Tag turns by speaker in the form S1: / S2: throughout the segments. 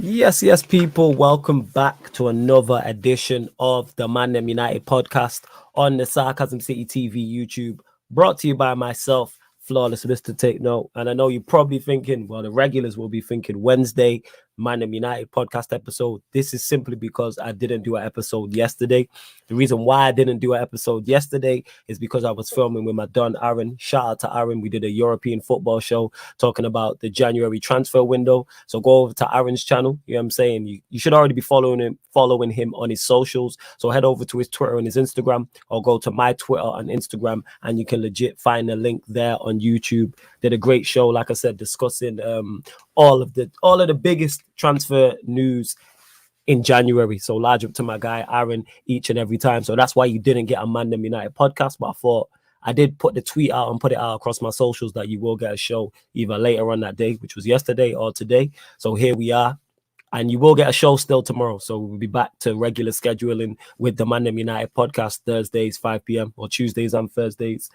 S1: Yes, people. Welcome back to another edition of the ManDem United podcast on the Sarcasm City TV YouTube, brought to you by myself, Flawless Mr. Take Note. And I know you're probably thinking, well, the regulars will be thinking Wednesday, ManDem United podcast episode. This is simply because I didn't do an episode yesterday. The reason why I didn't do an episode yesterday is because I was filming with my Don Aaron. Shout out to Aaron. We did a European football show talking about the January transfer window. So go over to Aaron's channel. You know what I'm saying? You should already be following him on his socials. So head over to his Twitter and his Instagram, or go to my Twitter and Instagram, and you can legit find a link there on YouTube. Did a great show, like I said, discussing all of the biggest transfer news in January. So large up to my guy Aaron each and every time. So that's why you didn't get a ManDem United podcast. But I thought I did put the tweet out and put it out across my socials that you will get a show either later on that day, which was yesterday, or today. So here we are. And you will get a show still tomorrow. So we'll be back to regular scheduling with the ManDem United podcast Thursdays, 5 p.m. or Tuesdays and Thursdays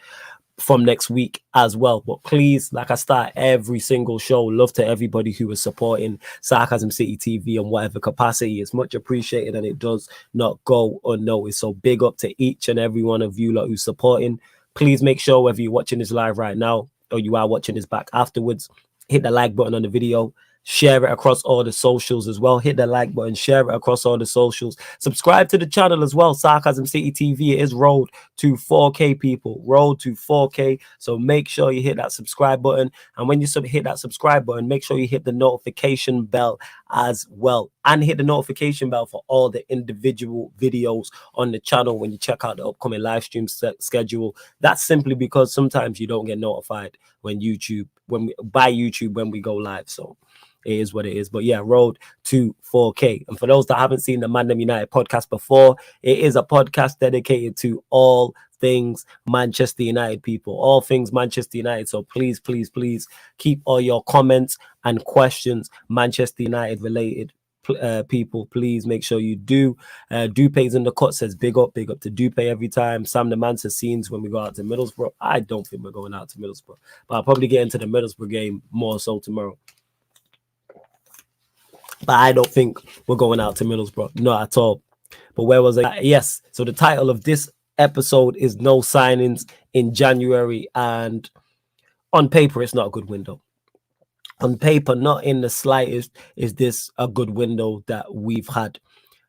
S1: from next week as well. But please, like I start every single show, love to everybody who is supporting Sarcasm City TV in whatever capacity. It's much appreciated, and it does not go unnoticed. So big up to each and every one of you lot who's supporting. Please make sure, whether you're watching this live right now or you are watching this back afterwards, hit the like button on the video. Share it across all the socials as well. Hit the like button, share it across all the socials. Subscribe to the channel as well, Sarcasm City TV. It is road to 4K, people. Road to 4K. So make sure you hit that subscribe button. And when you hit that subscribe button, make sure you hit the notification bell as well. And hit the notification bell for all the individual videos on the channel when you check out the upcoming live stream schedule. That's simply because sometimes you don't get notified when by YouTube when we go live. So it is what it is. But yeah, road to 4K. And for those that haven't seen the ManDem United podcast before, it is a podcast dedicated to all things Manchester United, people. All things Manchester United. So please keep all your comments and questions Manchester United related. People, please make sure you do. Dupe's in the cut says big up to Dupe every time. Sam the man says scenes when we go out to Middlesbrough. I don't think we're going out to Middlesbrough, but I'll probably get into the Middlesbrough game more so tomorrow. But I don't think we're going out to Middlesbrough, not at all. But where was I? Yes. So the title of this episode is No Signings in January. And on paper, it's not a good window. On paper, not in the slightest is this a good window that we've had.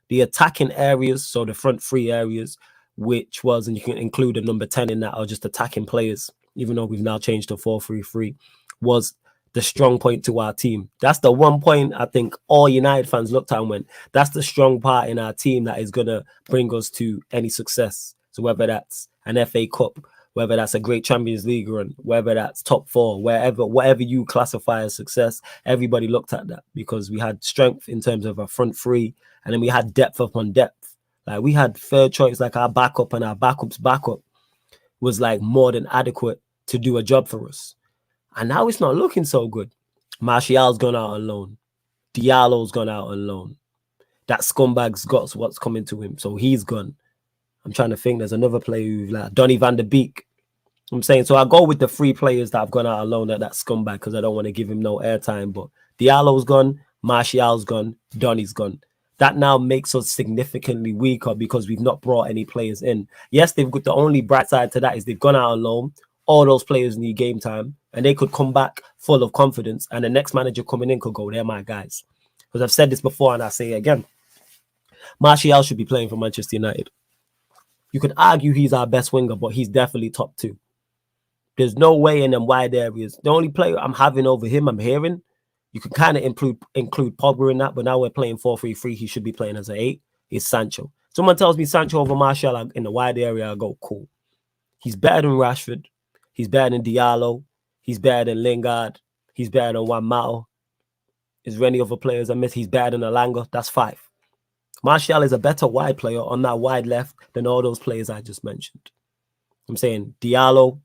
S1: The attacking areas, so the front three areas, which was, and you can include a number 10 in that, are just attacking players, even though we've now changed to 4-3-3, was the strong point to our team. That's the one point I think all United fans looked at and went, that's the strong part in our team that is going to bring us to any success. So whether that's an FA Cup, whether that's a great Champions League run, whether that's top four, whatever you classify as success, everybody looked at that because we had strength in terms of our front three, and then we had depth upon depth. Like we had third choice, like our backup and our backup's backup was like more than adequate to do a job for us. And now it's not looking so good. Martial's gone out on loan. Diallo's gone out on loan. That scumbag's got what's coming to him, so he's gone. I'm trying to think. There's another player who's like Donny van der Beek. I'm saying, so I go with the three players that have gone out on loan at that scumbag because I don't want to give him no airtime. But Diallo's gone, Martial's gone, Donny's gone. That now makes us significantly weaker because we've not brought any players in. Yes, they've got the only bright side to that is they've gone out on loan. All those players need game time, and they could come back full of confidence, and the next manager coming in could go, they're my guys. Because I've said this before, and I say it again. Martial should be playing for Manchester United. You could argue he's our best winger, but he's definitely top two. There's no way in them wide areas. The only player I'm having over him, I'm hearing, you could kind of include Pogba in that, but now we're playing 4-3-3. He should be playing as an 8. Is Sancho. Someone tells me Sancho over Martial in the wide area, I go, cool. He's better than Rashford. He's better than Diallo. He's better than Lingard. He's better than Juan Mata. Is there any other players I miss? He's better than Alanga. That's 5. Martial is a better wide player on that wide left than all those players I just mentioned. I'm saying Diallo,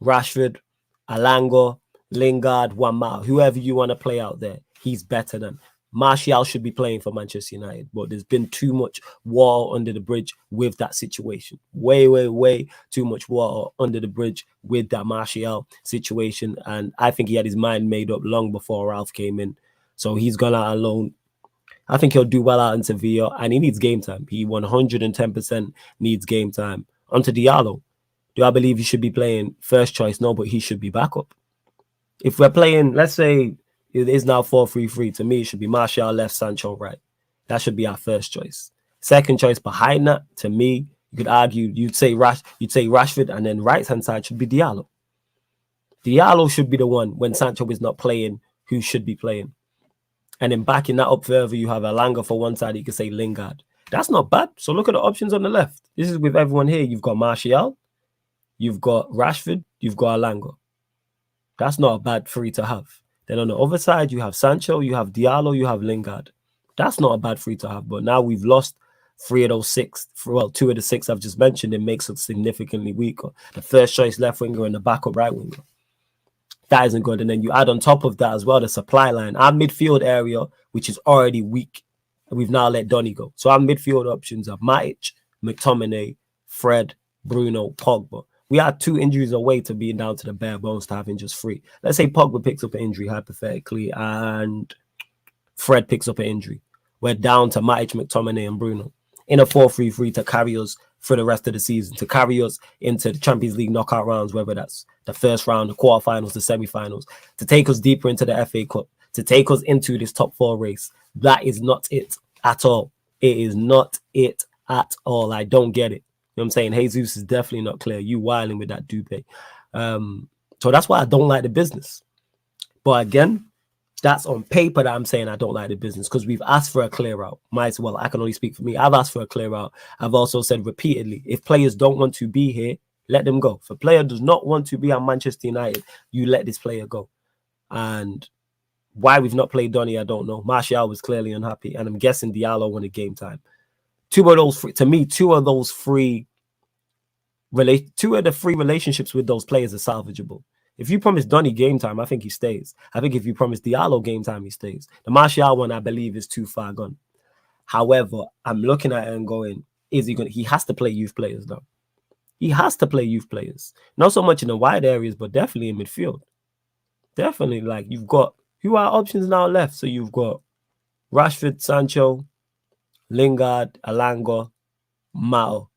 S1: Rashford, Alanga, Lingard, Juan Mata, whoever you want to play out there, he's better than. Martial should be playing for Manchester United, but there's been too much water under the bridge with that situation. Way too much water under the bridge with that Martial situation. And I think he had his mind made up long before Ralph came in. So he's gone out alone. I think he'll do well out in Sevilla, and he needs game time. He 110% needs game time. Onto Diallo. Do I believe he should be playing first choice? No, but he should be backup. If we're playing, let's say it is now 4-3-3, to me, it should be Martial left, Sancho right. That should be our first choice. Second choice behind that, to me, you could argue, you'd say Rashford, and then right-hand side should be Diallo. Diallo should be the one when Sancho is not playing, who should be playing. And then backing that up further, you have Alanga for one side, you could say Lingard. That's not bad. So look at the options on the left. This is with everyone here. You've got Martial, you've got Rashford, you've got Alanga. That's not a bad three to have. Then on the other side, you have Sancho, you have Diallo, you have Lingard. That's not a bad three to have. But now we've lost 3 of those 6. Well, 2 of the 6 I've just mentioned. It makes us significantly weaker. The first choice left winger and the backup right winger. That isn't good. And then you add on top of that as well the supply line. Our midfield area, which is already weak, and we've now let Donny go. So our midfield options are Matic, McTominay, Fred, Bruno, Pogba. We are 2 injuries away to being down to the bare bones to having just 3. Let's say Pogba picks up an injury, hypothetically, and Fred picks up an injury. We're down to Matic, McTominay, and Bruno in a 4-3-3 to carry us for the rest of the season, to carry us into the Champions League knockout rounds, whether that's the first round, the quarterfinals, the semi-finals, to take us deeper into the FA Cup, to take us into this top 4 race. That is not it at all. It is not it at all. I don't get it. You know what I'm saying? Jesus is definitely not clear. You wilding with that dupe. So that's why I don't like the business. But again, that's on paper that I'm saying I don't like the business, because we've asked for a clear out. Might as well, I can only speak for me. I've asked for a clear out. I've also said repeatedly, if players don't want to be here, let them go. If a player does not want to be at Manchester United, you let this player go. And why we've not played Donny, I don't know. Martial was clearly unhappy, and I'm guessing Diallo wanted game time. 2 of those, to me, 2 of the 3 relationships with those players are salvageable. If you promise Donny game time, I think he stays. I think if you promise Diallo game time, he stays. The Martial one, I believe, is too far gone. However, I'm looking at it and going, is he going to? He has to play youth players, though. He has to play youth players. Not so much in the wide areas, but definitely in midfield. Definitely, like, you've got, who are options now left? So you've got Rashford, Sancho, Lingard, Alanga, Mao.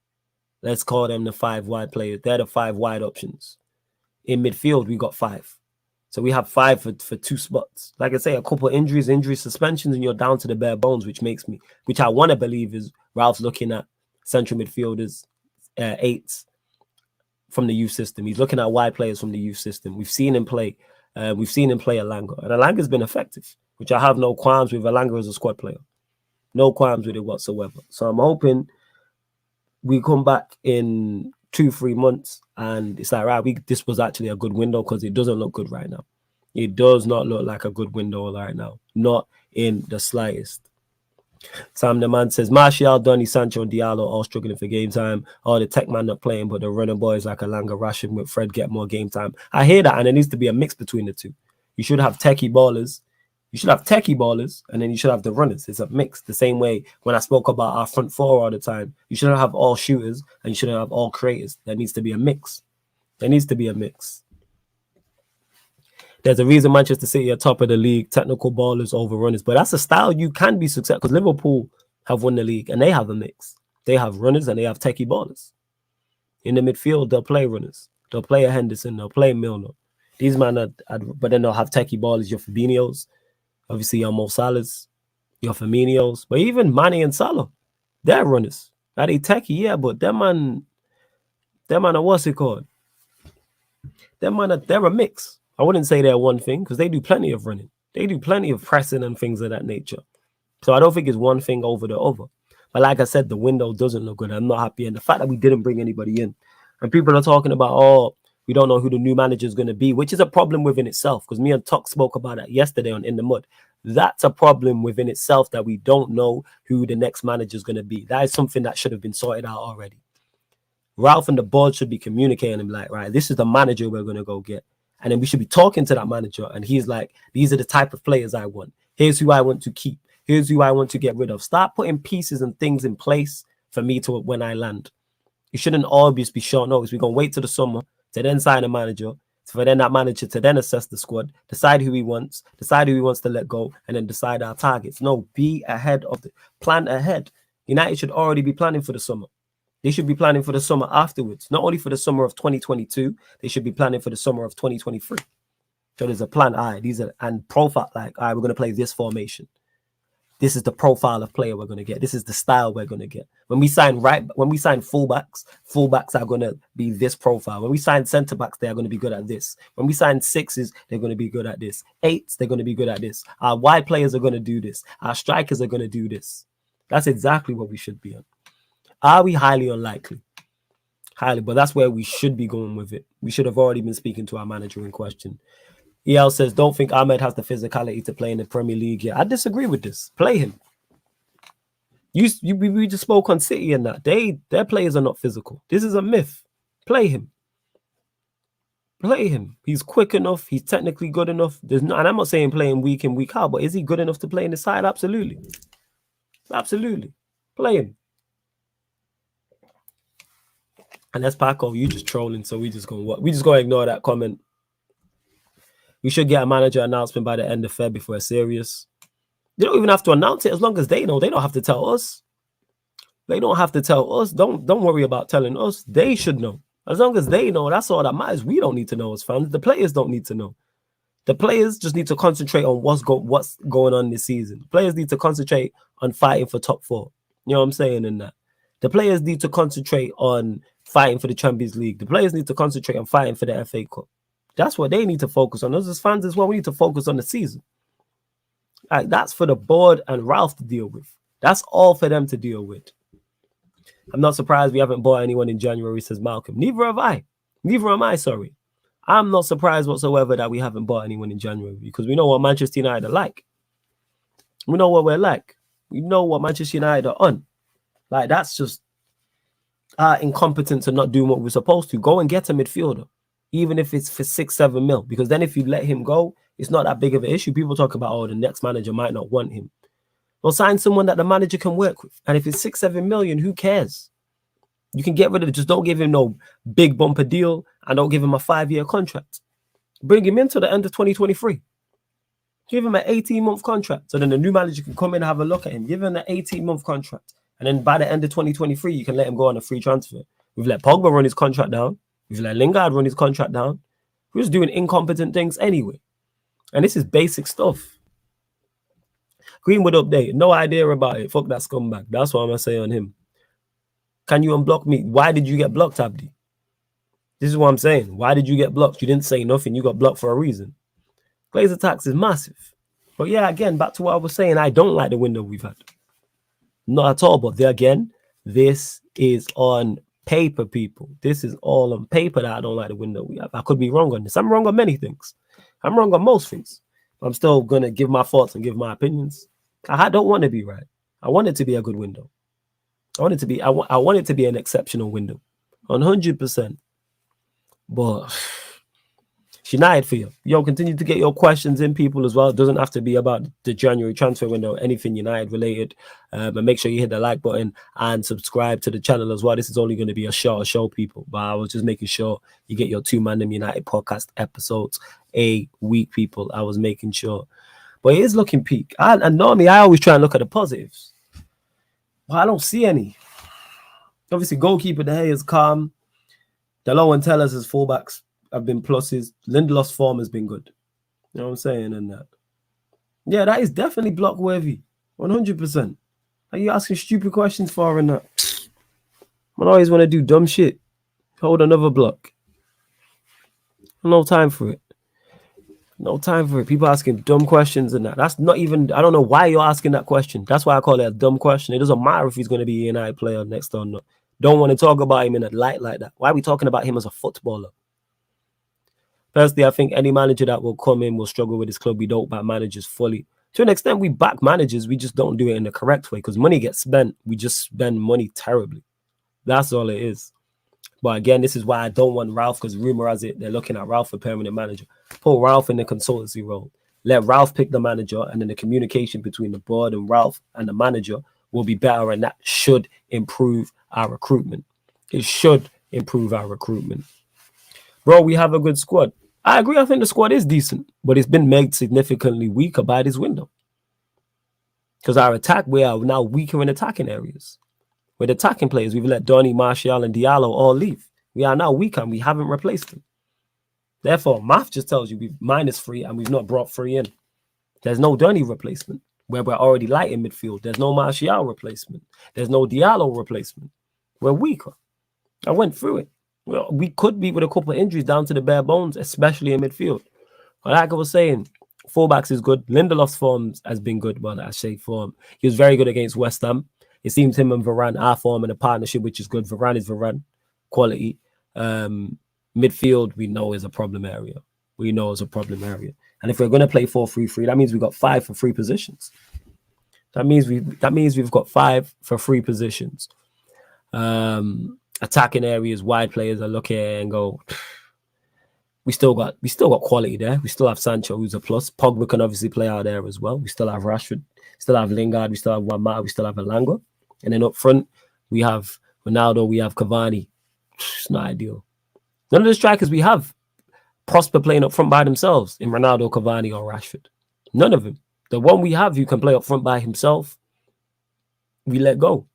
S1: Let's call them the 5 wide players. They're the 5 wide options. In midfield, we got 5. So we have 5 for 2 spots. Like I say, a couple of injuries, suspensions, and you're down to the bare bones, which I want to believe is Ralph's looking at central midfielders, 8s from the youth system. He's looking at wide players from the youth system. We've seen him play. We've seen him play Alanga. And Alanga's been effective, which I have no qualms with. Alanga as a squad player. No qualms with it whatsoever. So I'm hoping we come back in 2-3 months and it's like, right, this was actually a good window, because it doesn't look good right now. It does not look like a good window right now. Not in the slightest. Sam the man says, Martial, Donny, Sancho, and Diallo all struggling for game time. All the tech man not playing, but the runner boys like Alanga, Rashford, with Fred get more game time. I hear that, and there needs to be a mix between the two. You should have techie ballers. You should have techie ballers, and then you should have the runners. It's a mix. The same way when I spoke about our front 4 all the time, you shouldn't have all shooters and you shouldn't have all creators. There needs to be a mix. There needs to be a mix. There's a reason Manchester City are top of the league, technical ballers over runners. But that's a style you can be successful, because Liverpool have won the league and they have a mix. They have runners and they have techie ballers. In the midfield, they'll play runners. They'll play a Henderson. They'll play Milner. These men but then they'll have techie ballers, your Fabinhos. Obviously, your Mo Salahs, your Firminos, but even Mane and Salah, they're runners. Are they techie? Yeah, but them man are, what's it called? Them man, they're a mix. I wouldn't say they're one thing, because they do plenty of running. They do plenty of pressing and things of that nature. So I don't think it's one thing over the other. But like I said, the window doesn't look good. I'm not happy. And the fact that we didn't bring anybody in, and people are talking about, oh, we don't know who the new manager is going to be, which is a problem within itself, because me and Tuck spoke about that yesterday on In the Mud. That's a problem within itself, that we don't know who the next manager is going to be. That is something that should have been sorted out already. Ralph and the board should be communicating and be like, right, this is the manager we're going to go get. And then we should be talking to that manager. And he's like, these are the type of players I want. Here's who I want to keep. Here's who I want to get rid of. Start putting pieces and things in place for me to when I land. You shouldn't always be short notice. We're going to wait till the summer to then sign a manager. for then that manager to then assess the squad, decide who he wants to let go, and then decide our targets. No, be ahead of the plan ahead. United should already be planning for the summer. They should be planning for the summer afterwards. Not only for the summer of 2022, they should be planning for the summer of 2023. So there's a plan. All right, these are and profile, like, all right, we're going to play this formation. This is the profile of player we're going to get. This is the style we're going to get. When we sign fullbacks are going to be this profile. When we sign centre backs, they are going to be good at this. When we sign sixes, they're going to be good at this. Eights, they're going to be good at this. Our wide players are going to do this. Our strikers are going to do this. That's exactly what we should be on. Are we? Highly unlikely. Highly, but that's where we should be going with it. We should have already been speaking to our manager in question. EL says, don't think Ahmed has the physicality to play in the Premier League yet. I disagree with this. Play him. We just spoke on City and that. Their players are not physical. This is a myth. Play him. Play him. He's quick enough. He's technically good enough. And I'm not saying play him week in, week out, but is he good enough to play in the side? Absolutely. Absolutely. Play him. And that's Paco. You just trolling, so we just gonna ignore that comment. We should get a manager announcement by the end of February if we're serious. They don't even have to announce it as long as they know. They don't have to tell us. They don't have to tell us. Don't worry about telling us. They should know. As long as they know, that's all that matters. We don't need to know as fans. The players don't need to know. The players just need to concentrate on what's going on this season. The players need to concentrate on fighting for top 4. You know what I'm saying in that? The players need to concentrate on fighting for the Champions League. The players need to concentrate on fighting for the FA Cup. That's what they need to focus on. Us as fans as well, we need to focus on the season. Like, that's for the board and Ralph to deal with. That's all for them to deal with. I'm not surprised we haven't bought anyone in January, says Malcolm. Neither have I. Neither am I, sorry. I'm not surprised whatsoever that we haven't bought anyone in January because we know what Manchester United are like. We know what we're like. We know what Manchester United are on. Like, that's just our incompetence and not doing what we're supposed to. Go and get a midfielder, even if it's for 6-7 mil. Because then if you let him go, it's not that big of an issue. People talk about, oh, the next manager might not want him. Well, sign someone that the manager can work with. And if it's 6-7 million, who cares? You can get rid of it. Just don't give him no big bumper deal and don't give him a 5-year contract. Bring him into the end of 2023. Give him an 18-month contract. So then the new manager can come in and have a look at him. Give him an 18-month contract. And then by the end of 2023, you can let him go on a free transfer. We've let Pogba run his contract down. We've let Lingard run his contract down. We're just doing incompetent things anyway. And this is basic stuff. Greenwood update. No idea about it. Fuck that scumbag. That's what I'm going to say on him. Can you unblock me? Why did you get blocked, Abdi? This is what I'm saying. Why did you get blocked? You didn't say nothing. You got blocked for a reason. Glazer tax is massive. But yeah, again, back to what I was saying. I don't like the window we've had. Not at all. But there again, this is on paper, people. This is all on paper that I don't like the window we have. I could be wrong on this. I'm wrong on many things. I'm wrong on most things. I'm still going to give my thoughts and give my opinions. I don't want to be right. I want it to be a good window. I want it to be, I want it to be an exceptional window. 100%. But United for you. Yo, continue to get your questions in, people, as well. It doesn't have to be about the January transfer window, anything United related. And make sure you hit the like button and subscribe to the channel as well. This is only going to be a shorter show, people. But I was just making sure you get your 2 ManDem United podcast episodes a week, people. I was making sure. But it is looking peak. And normally I always try and look at the positives. But I don't see any. Obviously, goalkeeper De Gea is calm. Delo and Tellers as fullbacks have been pluses. Lindelof's form has been good. You know what I'm saying? And that. Yeah, that is definitely block worthy. 100%. Are you asking stupid questions for and that? I always want to do dumb shit. Hold another block. No time for it. No time for it. People asking dumb questions and that. That's not even, I don't know why you're asking that question. That's why I call it a dumb question. It doesn't matter if he's going to be an United player next or not. Don't want to talk about him in a light like that. Why are we talking about him as a footballer? Personally, I think any manager that will come in will struggle with his club. We don't back managers fully. To an extent, we back managers. We just don't do it in the correct way because money gets spent. We just spend money terribly. That's all it is. But again, this is why I don't want Ralph, because rumor has it they're looking at Ralph for permanent manager. Put Ralph in the consultancy role. Let Ralph pick the manager, and then the communication between the board and Ralph and the manager will be better, and that should improve our recruitment. It should improve our recruitment. Bro, we have a good squad. I agree. I think the squad is decent, but it's been made significantly weaker by this window. Because our attack, we are now weaker in attacking areas. With attacking players, we've let Donny, Martial, and Diallo all leave. We are now weaker and we haven't replaced them. Therefore, math just tells you we've -3 and we've not brought 3 in. There's no Donny replacement where we're already light in midfield. There's no Martial replacement. There's no Diallo replacement. We're weaker. I went through it. Well, we could be with a couple of injuries down to the bare bones, especially in midfield. But like I was saying, fullbacks is good. Lindelof's form has been good. Well, I say form. He was very good against West Ham. It seems him and Varane are forming a partnership, which is good. Varane is Varane. Quality. Midfield, we know is a problem area. We know is a problem area. And if we're going to play 4-3-3, that means we've got 5 for 3 positions. That means we've got 5 for 3 positions. Attacking areas, wide players are looking and go, we still got quality there. We still have Sancho, who's a plus. Pogba can obviously play out there as well. We still have Rashford, still have Lingard, we still have Wamata, we still have Elanga. And then up front, we have Ronaldo, we have Cavani. It's not ideal. None of the strikers we have prosper playing up front by themselves in Ronaldo, Cavani, or Rashford. None of them. The one we have who can play up front by himself, we let go.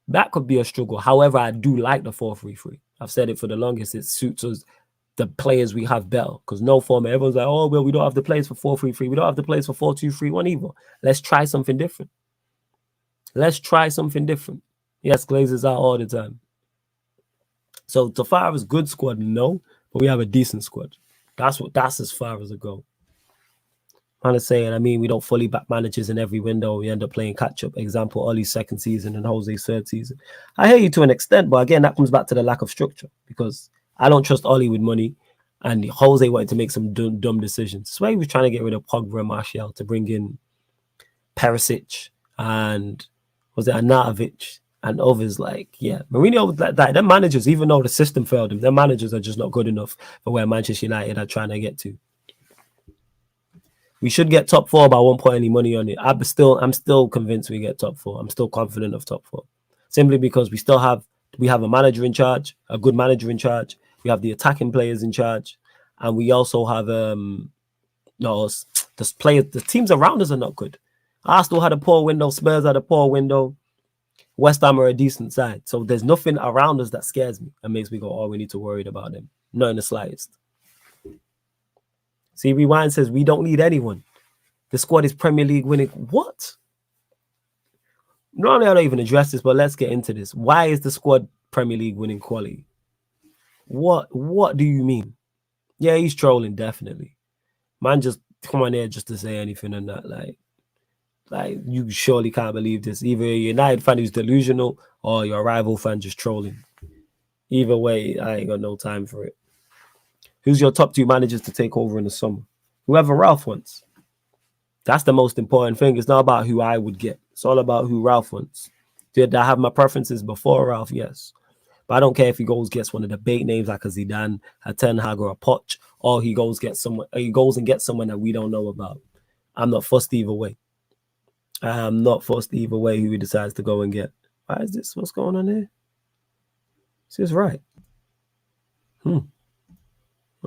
S1: That could be a struggle. However, I do like the 4-3-3. I've said it for the longest. It suits us, the players we have better. Because no format, everyone's like, oh, well, we don't have the players for 4-3-3. We don't have the players for 4-2-3-1 either. Let's try something different. Let's try something different. Yes, Glazers out all the time. So, so far as good squad, no. But we have a decent squad. That's as far as it goes. I'm just saying, I mean, we don't fully back managers in every window. We end up playing catch-up. Example, Ollie's second season and Jose's third season. I hear you to an extent, but again, that comes back to the lack of structure because I don't trust Ollie with money and Jose wanted to make some dumb decisions. That's why he was trying to get rid of Pogba and Martial to bring in Perisic and was it Arnautovic and others like, yeah. Mourinho, like them managers, even though the system failed them, their managers are just not good enough for where Manchester United are trying to get to. We should get top 4, but I won't put any money on it. I'm still convinced we get top 4. I'm still confident of top 4. Simply because we have a manager in charge, a good manager in charge. We have the attacking players in charge. And we also have the teams around us are not good. Arsenal had a poor window, Spurs had a poor window. West Ham are a decent side. So there's nothing around us that scares me and makes me go, oh, we need to worry about them. Not in the slightest. See, Rewind says, we don't need anyone. The squad is Premier League winning. What? Normally, I don't even address this, but let's get into this. Why is the squad Premier League winning quality? What do you mean? Yeah, he's trolling, definitely. Man, just come on here just to say anything and that. Like you surely can't believe this. Either a United fan who's delusional or your rival fan just trolling. Either way, I ain't got no time for it. Who's your top 2 managers to take over in the summer? Whoever Ralph wants. That's the most important thing. It's not about who I would get. It's all about who Ralph wants. Did I have my preferences before Ralph? Yes. But I don't care if he gets one of the big names like a Zidane, a Ten Hag, or a Poch, or he goes and gets someone that we don't know about. I'm not fussed either way. I'm not fussed either way who he decides to go and get. Why is this? What's going on here? Is this right?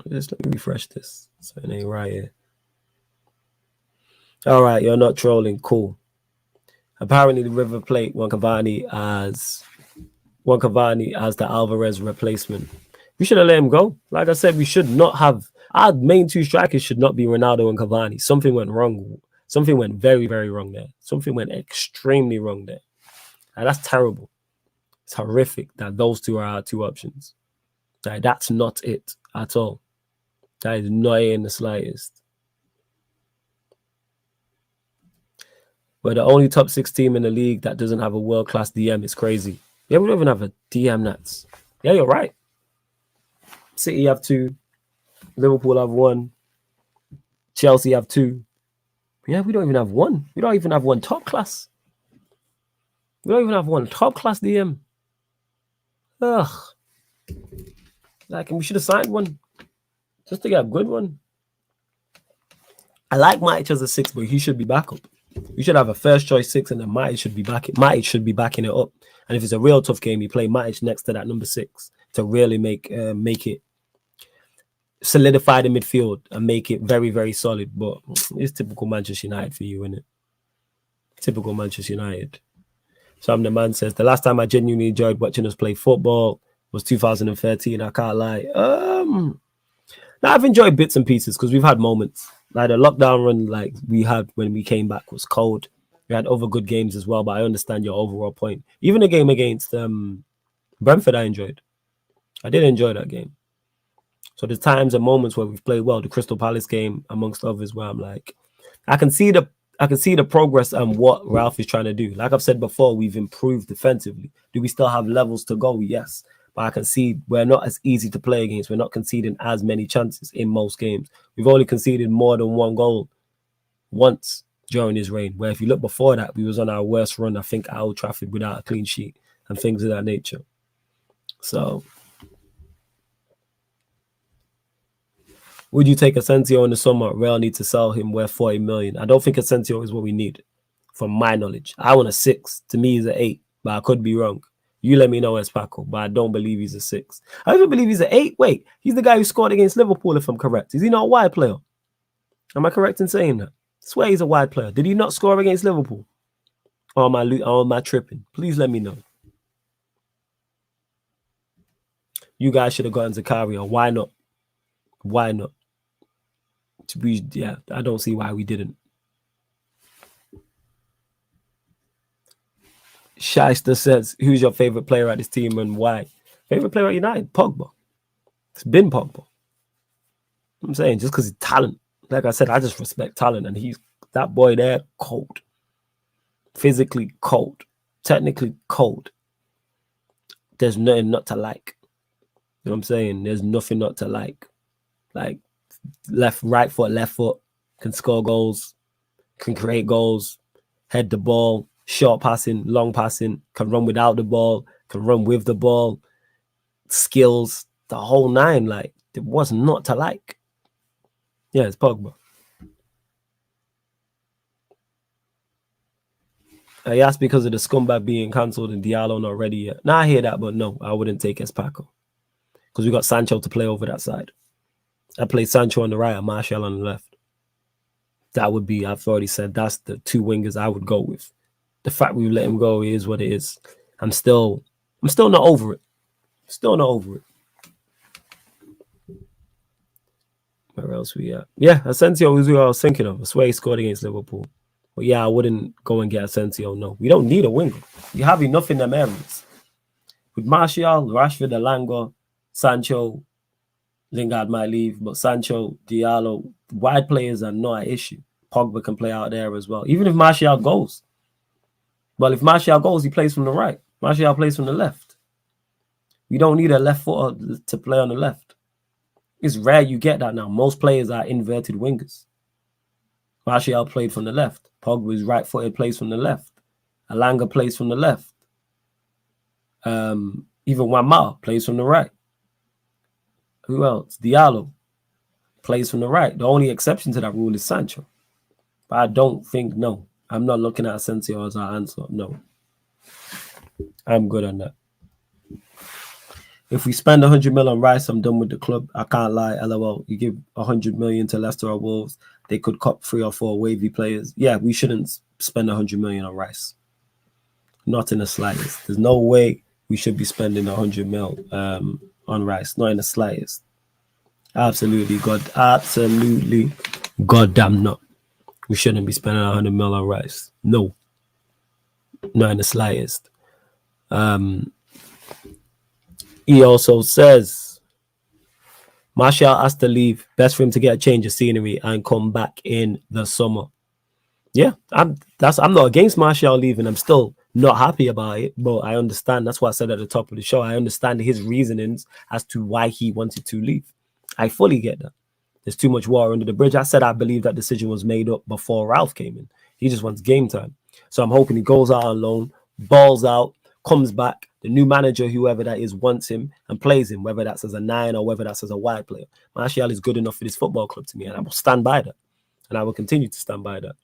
S1: Just let me refresh this. So it ain't right here. All right, you're not trolling. Cool. Apparently, the River Plate want Cavani as the Alvarez replacement. We should have let him go. Like I said, we should not have. Our main 2 strikers should not be Ronaldo and Cavani. Something went wrong. Something went very, very wrong there. Something went extremely wrong there. And that's terrible. It's horrific that those 2 are our 2 options. Like, that's not it at all. That is not it in the slightest. We're the only top 6 team in the league that doesn't have a world-class DM. It's crazy. Yeah, we don't even have a DM that's. Yeah, you're right. City have 2. Liverpool have 1. Chelsea have 2. Yeah, we don't even have 1. We don't even have 1 top class. We don't even have 1 top class DM. Ugh. Like, we should have signed one. Just to get a good one. I like Matic as a 6, but he should be backup. We should have a first choice 6, and then Matic should be backing it up. And if it's a real tough game, you play Matic next to that number 6 to really make it solidify the midfield and make it very, very solid. But it's typical Manchester United for you, isn't it? Typical Manchester United. Sam the man says, the last time I genuinely enjoyed watching us play football was 2013. I can't lie. Now I've enjoyed bits and pieces because we've had moments. Like the lockdown run like we had when we came back was cold. We had other good games as well, but I understand your overall point. Even the game against Brentford I enjoyed. I did enjoy that game. So there's times and moments where we've played well. The Crystal Palace game, amongst others, where I'm like, I can see the progress and what Ralph is trying to do. Like I've said before, we've improved defensively. Do we still have levels to go? Yes. But I can see we're not as easy to play against. We're not conceding as many chances in most games. We've only conceded more than one goal once during his reign, where if you look before that, we was on our worst run, I think, at Old Trafford without a clean sheet and things of that nature. So, would you take Asensio in the summer? Real need to sell him worth 40 million. I don't think Asensio is what we need, from my knowledge. I want a 6. To me, he's an 8, but I could be wrong. You let me know, Paco, but I don't believe he's a 6. I even believe he's an 8. Wait, he's the guy who scored against Liverpool, if I'm correct. Is he not a wide player? Am I correct in saying that? I swear he's a wide player. Did he not score against Liverpool? Or am I tripping? Please let me know. You guys should have gotten Zakaria. Why not? Why not? Yeah, I don't see why we didn't. Shyster says, who's your favorite player at this team and why? Favorite player at United? Pogba. It's been Pogba. I'm saying just because he's talent. Like I said, I just respect talent, and he's that boy there, cold. Physically cold. Technically cold. There's nothing not to like. You know what I'm saying? There's nothing not to like. Like right foot, left foot, can score goals, can create goals, head the ball, short passing, long passing, can run without the ball, can run with the ball, skills, the whole 9. Like, there was not to like. Yeah, it's Pogba. I asked because of the scumbag being cancelled and Diallo not ready yet. Now I hear that, but no, I wouldn't take Paco because we got Sancho to play over that side. I play Sancho on the right and Martial on the left. That would be, I've already said, that's the 2 wingers I would go with. The fact we let him go is what it is. I'm still not over it. Still not over it. Where else we at? Yeah, Asensio was who I was thinking of. I swear he scored against Liverpool. But yeah, I wouldn't go and get Asensio, no. We don't need a winger. You have enough in them areas. With Martial, Rashford, Alanga, Sancho, Lingard might leave, but Sancho, Diallo, wide players are not an issue. Pogba can play out there as well. Even if Martial goes. Well, if Martial goes, he plays from the right. Martial plays from the left. We don't need a left footer to play on the left. It's rare you get that now. Most players are inverted wingers. Martial played from the left. Pogba is right-footed, plays from the left. Alanga plays from the left. Even Wamar plays from the right. Who else? Diallo plays from the right. The only exception to that rule is Sancho. But I don't think, no. I'm not looking at Asensio as our answer. No. I'm good on that. If we spend 100 million on Rice, I'm done with the club. I can't lie. LOL. You give 100 million to Leicester or Wolves, they could cop 3 or 4 wavy players. Yeah, we shouldn't spend 100 million on Rice. Not in the slightest. There's no way we should be spending 100 mil on Rice. Not in the slightest. Absolutely goddamn not. We shouldn't be spending 100 mil on Rice. No. Not in the slightest. He also says Martial has to leave. Best for him to get a change of scenery and come back in the summer. Yeah, I'm not against Martial leaving. I'm still not happy about it, but I understand. That's what I said at the top of the show. I understand his reasonings as to why he wanted to leave. I fully get that. There's too much water under the bridge. I said I believe that decision was made up before Ralph came in. He just wants game time. So I'm hoping he goes out on loan, balls out, comes back. The new manager, whoever that is, wants him and plays him, whether that's as a 9 or whether that's as a wide player. Martial is good enough for this football club to me, and I will stand by that. And I will continue to stand by that.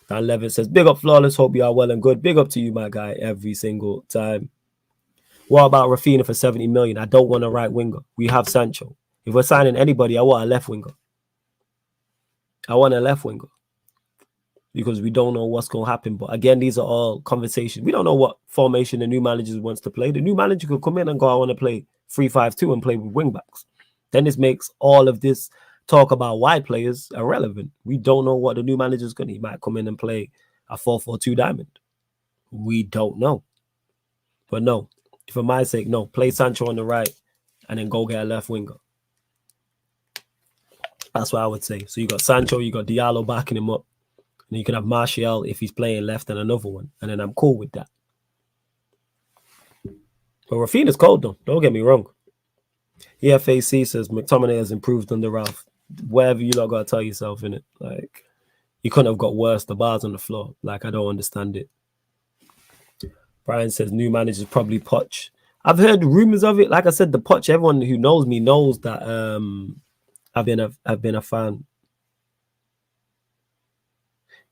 S1: Dan Levin says, big up, Flawless. Hope you are well and good. Big up to you, my guy, every single time. What about Rafinha for 70 million? I don't want a right winger. We have Sancho. If we're signing anybody, I want a left winger. I want a left winger. Because we don't know what's going to happen. But again, these are all conversations. We don't know what formation the new manager wants to play. The new manager could come in and go, I want to play 3-5-2 and play with wing backs. Then this makes all of this talk about wide players irrelevant. We don't know what the new manager is going to. He might come in and play a 4-4-2 diamond. We don't know. But no, for my sake, no. Play Sancho on the right and then go get a left winger. That's what I would say. So you got Sancho, you got Diallo backing him up. And you can have Martial if he's playing left and another one. And then I'm cool with that. But Rafinha's cold, though. Don't get me wrong. EFAC says McTominay has improved under Ralph. Whatever you lot got to tell yourself, innit? Like, you couldn't have got worse. The bar's on the floor. Like, I don't understand it. Brian says new manager's probably Poch. I've heard rumors of it. Like I said, the Poch, everyone who knows me knows that I've been a fan.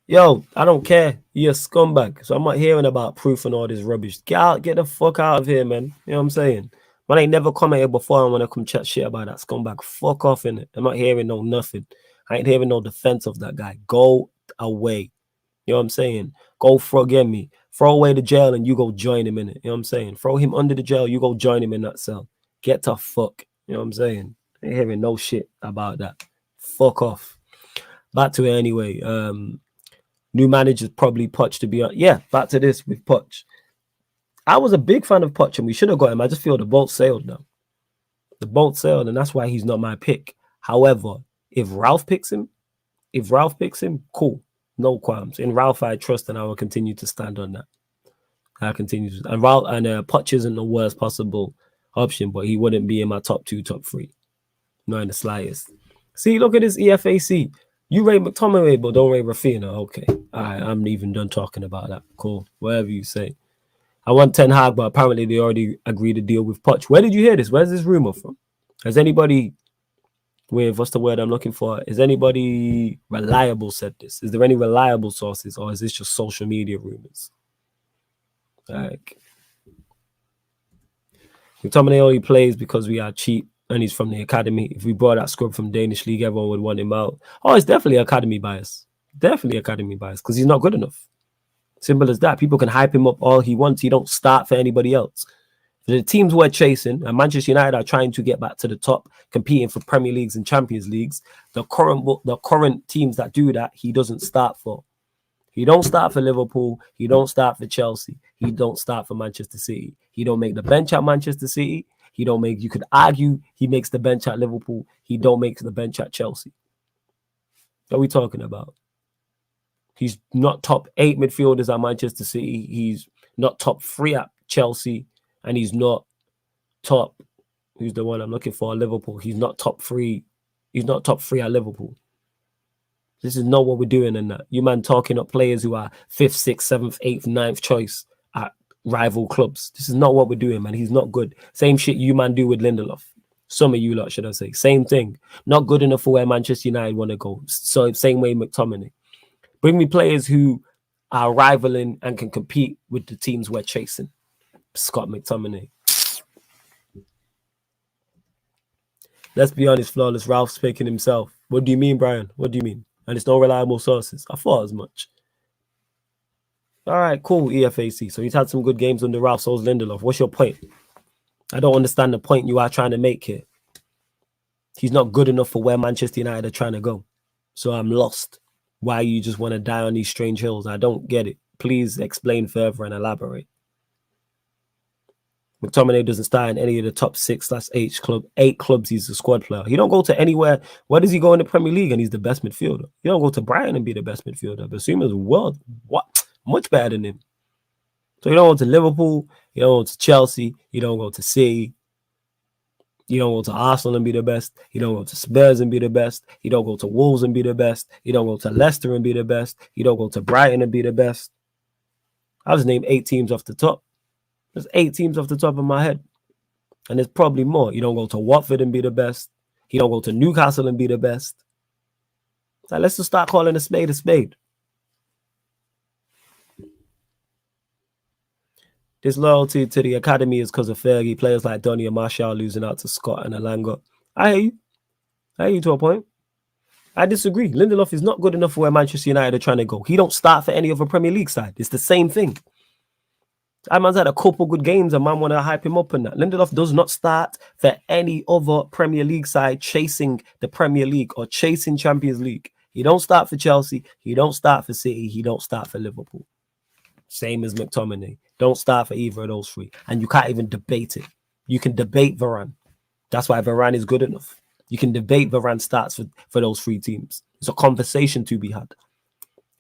S1: Yo, I don't care. You're a scumbag. So I'm not hearing about proof and all this rubbish. Get out, get the fuck out of here, man. You know what I'm saying? Man, I ain't never commented before and want to come chat shit about that scumbag. Fuck off, innit? I'm not hearing no nothing. I ain't hearing no defense of that guy. Go away. You know what I'm saying? Go forget me. Throw away the jail and you go join him in it. You know what I'm saying? Throw him under the jail, you go join him in that cell. Get to fuck. You know what I'm saying? I ain't hearing no shit about that. Fuck off. Back to it anyway. New manager's probably Poch to be on. Yeah, back to this with Poch. I was a big fan of Poch and we should have got him. I just feel the boat sailed now. The boat sailed and that's why he's not my pick. However, if Ralph picks him, cool. No qualms. In Ralph, I trust and I will continue to stand on that. I continue to. And Ralph and Poch isn't the worst possible option, but he wouldn't be in my top 2, top 3. Not in the slightest. See, look at this EFAC. You rate McTominay, but don't rate Rafinha. Okay. All right, I'm even done talking about that. Cool. Whatever you say. I want Ten Hag, but apparently they already agreed to deal with Poch. Where did you hear this? Where's this rumor from? Has anybody with, what's the word I'm looking for? Is anybody reliable said this? Is there any reliable sources or is this just social media rumors? Like, McTominay only plays because we are cheap and he's from the academy. If we brought that scrub from Danish league, everyone would want him out. Oh, it's definitely academy bias. Definitely academy bias because he's not good enough. Simple as that. People can hype him up all he wants. He don't start for anybody else. The teams we're chasing, and Manchester United are trying to get back to the top, competing for Premier Leagues and Champions Leagues. The current teams that do that, he doesn't start for. He don't start for Liverpool. He don't start for Chelsea. He don't start for Manchester City. He don't make the bench at Manchester City. He don't make, you could argue he makes the bench at Liverpool. He don't make the bench at Chelsea. What are we talking about? He's not top 8 midfielders at Manchester City. He's not top 3 at Chelsea. And he's not top, who's the one I'm looking for, Liverpool. He's not top 3. He's not top 3 at Liverpool. This is not what we're doing in that. You man talking up players who are 5th, 6th, 7th, 8th, 9th choice at rival clubs. This is not what we're doing, man. He's not good. Same shit you man do with Lindelof. Some of you lot, should I say. Same thing. Not good enough for where Manchester United want to go. So same way McTominay. Bring me players who are rivaling and can compete with the teams we're chasing. Scott McTominay. Let's be honest, Flawless. Ralph's picking himself. What do you mean, Brian? What do you mean? And it's no reliable sources. I thought as much. All right, cool, EFAC. So he's had some good games under Ralph. So's Lindelof. What's your point? I don't understand the point you are trying to make here. He's not good enough for where Manchester United are trying to go. So I'm lost. Why you just want to die on these strange hills? I don't get it. Please explain further and elaborate. McTominay doesn't start in any of the top 6/8 clubs. He's a squad player. He don't go to anywhere. Where does he go in the Premier League and he's the best midfielder? He don't go to Brighton and be the best midfielder. But Basuma is world much better than him. So you don't go to Liverpool. You don't go to Chelsea. You don't go to City. You don't go to Arsenal and be the best. You don't go to Spurs and be the best. You don't go to Wolves and be the best. You don't go to Leicester and be the best. You don't go to Brighton and be the best. I'll just name 8 teams off the top. There's 8 teams off the top of my head. And there's probably more. You don't go to Watford and be the best. You don't go to Newcastle and be the best. So let's just start calling a spade a spade. This loyalty to the academy is because of Fergie. Players like Donny and Martial losing out to Scott and Alanga. I hear you. I hear you to a point. I disagree. Lindelof is not good enough for where Manchester United are trying to go. He don't start for any other Premier League side. It's the same thing. That man's had a couple good games and man want to hype him up and that. Lindelof does not start for any other Premier League side chasing the Premier League or chasing Champions League. He don't start for Chelsea. He don't start for City. He don't start for Liverpool. Same as McTominay. Don't start for either of those three. And you can't even debate it. You can debate Varane. That's why Varane is good enough. You can debate Varane starts for those three teams. It's a conversation to be had.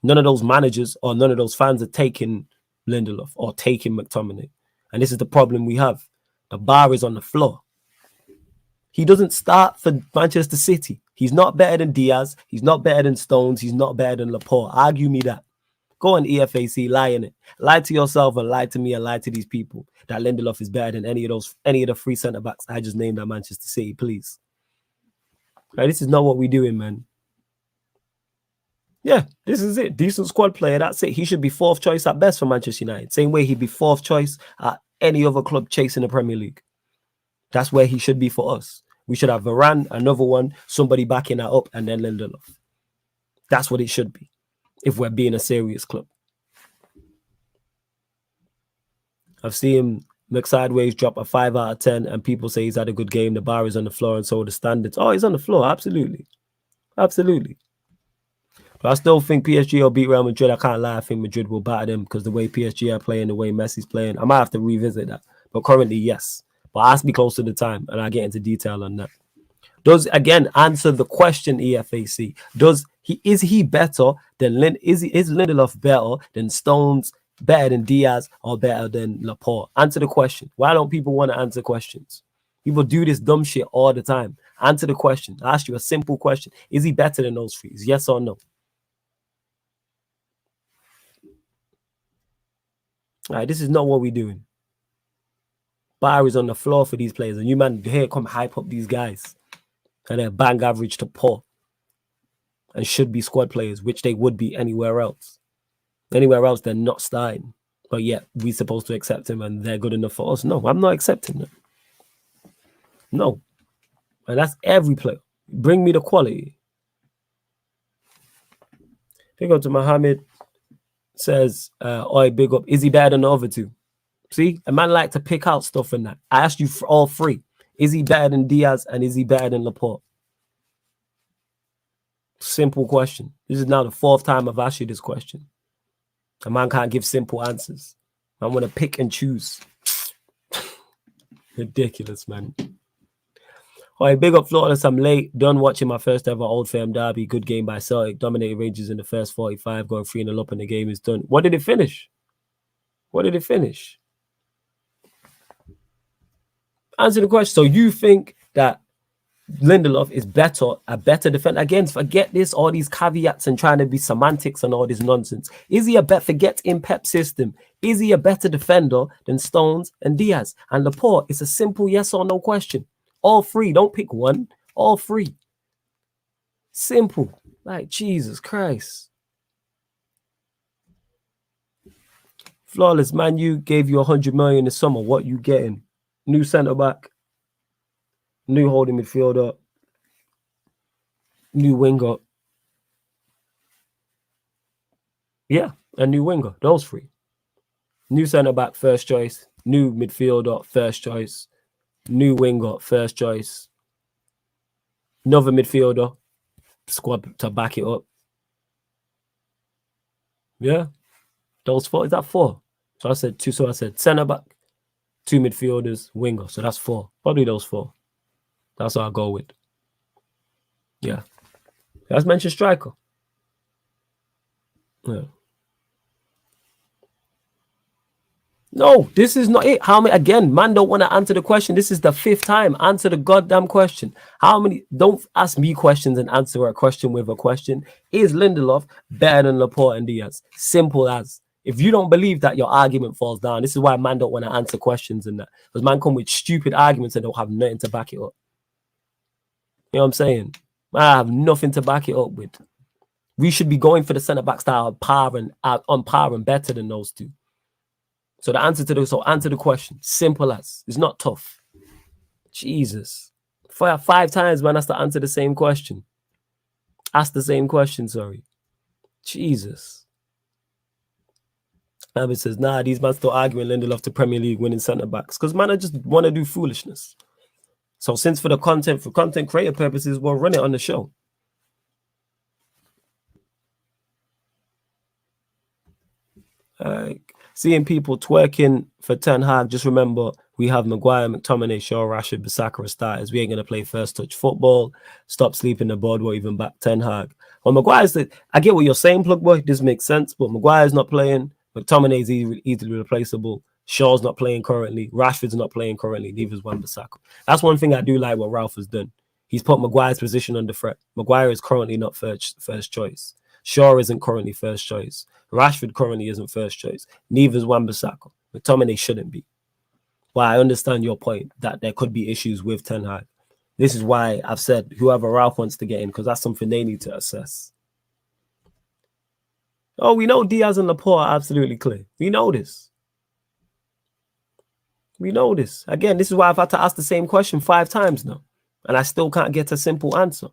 S1: None of those managers or none of those fans are taking Lindelof or taking McTominay. And this is the problem we have. The bar is on the floor. He doesn't start for Manchester City. He's not better than Diaz. He's not better than Stones. He's not better than Laporte. Argue me that. Go on EFAC, lie in it. Lie to yourself and lie to me and lie to these people that Lindelof is better than any of the three centre-backs I just named at Manchester City, please. Right, this is not what we're doing, man. Yeah, this is it. Decent squad player, that's it. He should be fourth choice at best for Manchester United. Same way he'd be fourth choice at any other club chasing the Premier League. That's where he should be for us. We should have Varane, another one, somebody backing that up, and then Lindelof. That's what it should be if we're being a serious club. I've seen him look sideways, drop a 5 out of 10, and people say he's had a good game. The bar is on the floor, and so are the standards. Oh, he's on the floor. Absolutely. Absolutely. But I still think PSG will beat Real Madrid. I can't lie. I think Madrid will batter them because the way PSG are playing, the way Messi's playing, I might have to revisit that. But currently, yes. But ask me close to the time, and I'll get into detail on that. Does, again, answer the question, EFAC. Is he better than is Lindelof better than Stones, better than Diaz, or better than Laporte? Answer the question. Why don't people want to answer questions? People do this dumb shit all the time. Answer the question. I asked you a simple question. Is he better than those three? Yes or no? All right, this is not what we're doing. Bar is on the floor for these players. And you man here come hype up these guys. And they're bang average to poor. And should be squad players, which they would be anywhere else. Anywhere else, they're not starting. But yet, we're supposed to accept him and they're good enough for us. No, I'm not accepting them. No. And that's every player. Bring me the quality. Big up to Mohammed. Says, oi, big up. Is he better than the other two? See, a man like to pick out stuff in that. I asked you for all three. Is he better than Diaz and is he better than Laporte? Simple question. This is now the fourth time I've asked you this question. A man can't give simple answers. I want to pick and choose. Ridiculous, man. All right, big up Flawless. I'm late. Done watching my first ever Old Firm derby. Good game by Celtic. Dominated Rangers in the first 45. Going 3-0 up and the game is done. What did it finish? What did it finish? Answer the question. So you think that Lindelof is a better defender? Again, forget this, all these caveats and trying to be semantics and all this nonsense. Is he forget in Pep system, is he a better defender than Stones and Diaz and Laporte? It's a simple yes or no question. All three, don't pick one, all three. Simple. Like, Jesus Christ. Flawless, man, you gave you 100 million this summer. What you getting? New centre-back, new holding midfielder, new winger. Yeah, a new winger. Those three. New centre-back, first choice. New midfielder, first choice. New winger, first choice. Another midfielder, squad to back it up. Yeah. Those four. Is that four? So I said two. So I said centre-back, two midfielders, winger. So that's four. Probably those four. That's what I'll go with. Yeah. Let's mention striker. Yeah. No, this is not it. How many? Again, man don't want to answer the question. This is the fifth time. Answer the goddamn question. How many? Don't ask me questions and answer a question with a question. Is Lindelof better than Laporte and Diaz? Simple as. If you don't believe that, your argument falls down. This is why man don't want to answer questions and that. Because man come with stupid arguments and don't have nothing to back it up. You know what I'm saying? I have nothing to back it up with. We should be going for the centre-backs that are on par and better than those two. So the answer to answer the question. Simple as. It's not tough. Jesus. For 5 times, man has to answer the same question. Ask the same question, sorry. Jesus. Nabi says, nah, these man still arguing Lindelof to Premier League winning centre-backs. Because man, I just want to do foolishness. So since for content creator purposes, we'll run it on the show. Seeing people twerking for Ten Hag, just remember we have Maguire, McTominay, Shaw, Rashford, Bissaka as starters. We ain't going to play first touch football. Stop sleeping the board, won't even back Ten Hag. Well, Maguire's I get what you're saying, Plug Boy. This makes sense, but Maguire's not playing. McTominay's easily replaceable. Shaw's not playing currently. Rashford's not playing currently. Neither's Wan-Bissaka. That's one thing I do like what Ralph has done. He's put Maguire's position under threat. Maguire is currently not first choice. Shaw isn't currently first choice. Rashford currently isn't first choice. Neither's Wan-Bissaka. McTominay shouldn't be. But I understand your point that there could be issues with Ten Hag. This is why I've said whoever Ralph wants to get in, because that's something they need to assess. Oh, we know Diaz and Laporte are absolutely clear. We know this. We know this. Again, this is why I've had to ask the same question 5 times now. And I still can't get a simple answer.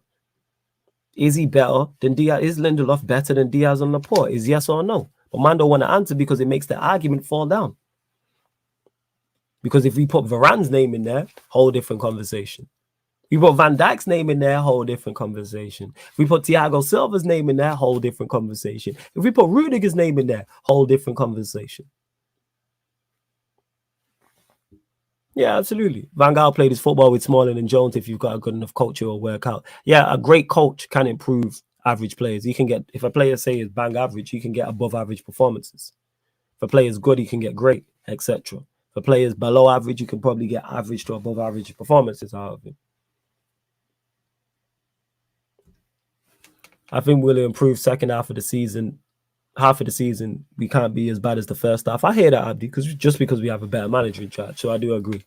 S1: Is he better than Diaz? Is Lindelof better than Diaz and Laporte? Is yes or no? But man don't want to answer because it makes the argument fall down. Because if we put Varane's name in there, whole different conversation. We put Van Dijk's name in there, whole different conversation. If we put Thiago Silva's name in there, whole different conversation. If we put Rudiger's name in there, whole different conversation. Yeah, absolutely. Van Gaal played his football with Smalling and Jones if you've got a good enough coach or workout. Yeah, a great coach can improve average players. He can get, if a player say is bang average, he can get above average performances. If a player is good, he can get great, etc. If a player is below average, you can probably get average to above average performances out of him. I think we'll improve second half of the season. Half of the season, we can't be as bad as the first half. I hear that, Abdi, because we have a better manager in charge. So I do agree.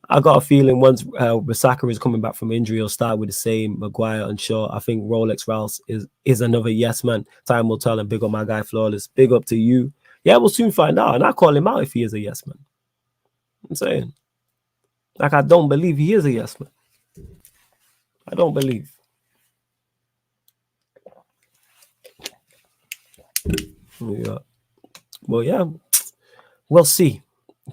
S1: I got a feeling once Bissaka is coming back from injury, he'll start with the same Maguire and Shaw. I think Rolex Rouse is another yes man. Time will tell. And big up my guy Flawless. Big up to you. Yeah, we'll soon find out. And I call him out if he is a yes man. I'm saying. Like, I don't believe he is a yes man. I don't believe. Yeah. Well, yeah. We'll see.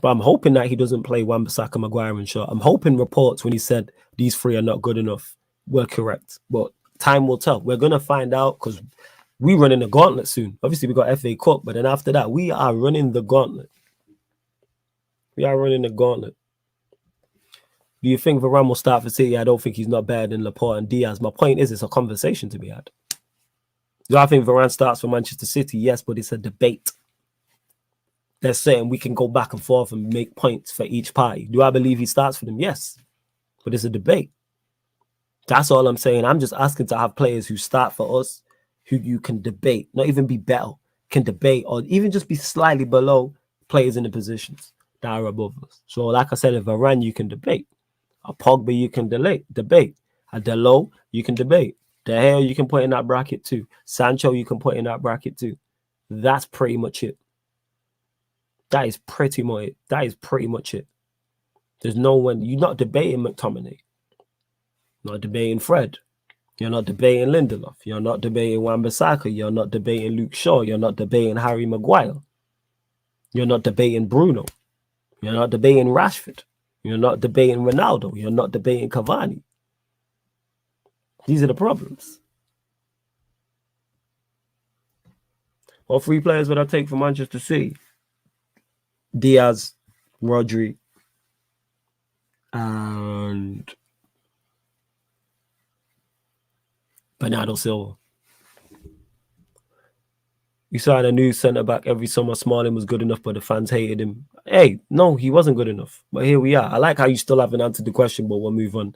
S1: But I'm hoping that he doesn't play Wan-Bissaka, Maguire, and Shaw. I'm hoping reports when he said these 3 are not good enough were correct. But time will tell. We're going to find out because we're running the gauntlet soon. Obviously, we got FA Cup, but then after that, we are running the gauntlet. We are running the gauntlet. Do you think Varane will start for City? I don't think he's not better than Laporte and Diaz. My point is, it's a conversation to be had. Do I think Varane starts for Manchester City? Yes, but it's a debate. They're saying we can go back and forth and make points for each party. Do I believe he starts for them? Yes, but it's a debate. That's all I'm saying. I'm just asking to have players who start for us, who you can debate, not even be better, can debate, or even just be slightly below players in the positions that are above us. So like I said, if Varane, you can debate. A Pogba, you can debate. A Delo, you can debate. De Gea, you can put in that bracket too. Sancho, you can put in that bracket too. That's pretty much it. That is pretty much it. There's no one. You're not debating McTominay. You're not debating Fred. You're not debating Lindelof. You're not debating Wan-Bissaka. You're not debating Luke Shaw. You're not debating Harry Maguire. You're not debating Bruno. You're not debating Rashford. You're not debating Ronaldo. You're not debating Cavani. These are the problems. What 3 players would I take for Manchester City? Diaz, Rodri, and Bernardo Silva. You saw a new centre-back every summer. Smalling was good enough, but the fans hated him. Hey, no, he wasn't good enough. But here we are. I like how you still haven't answered the question, but we'll move on.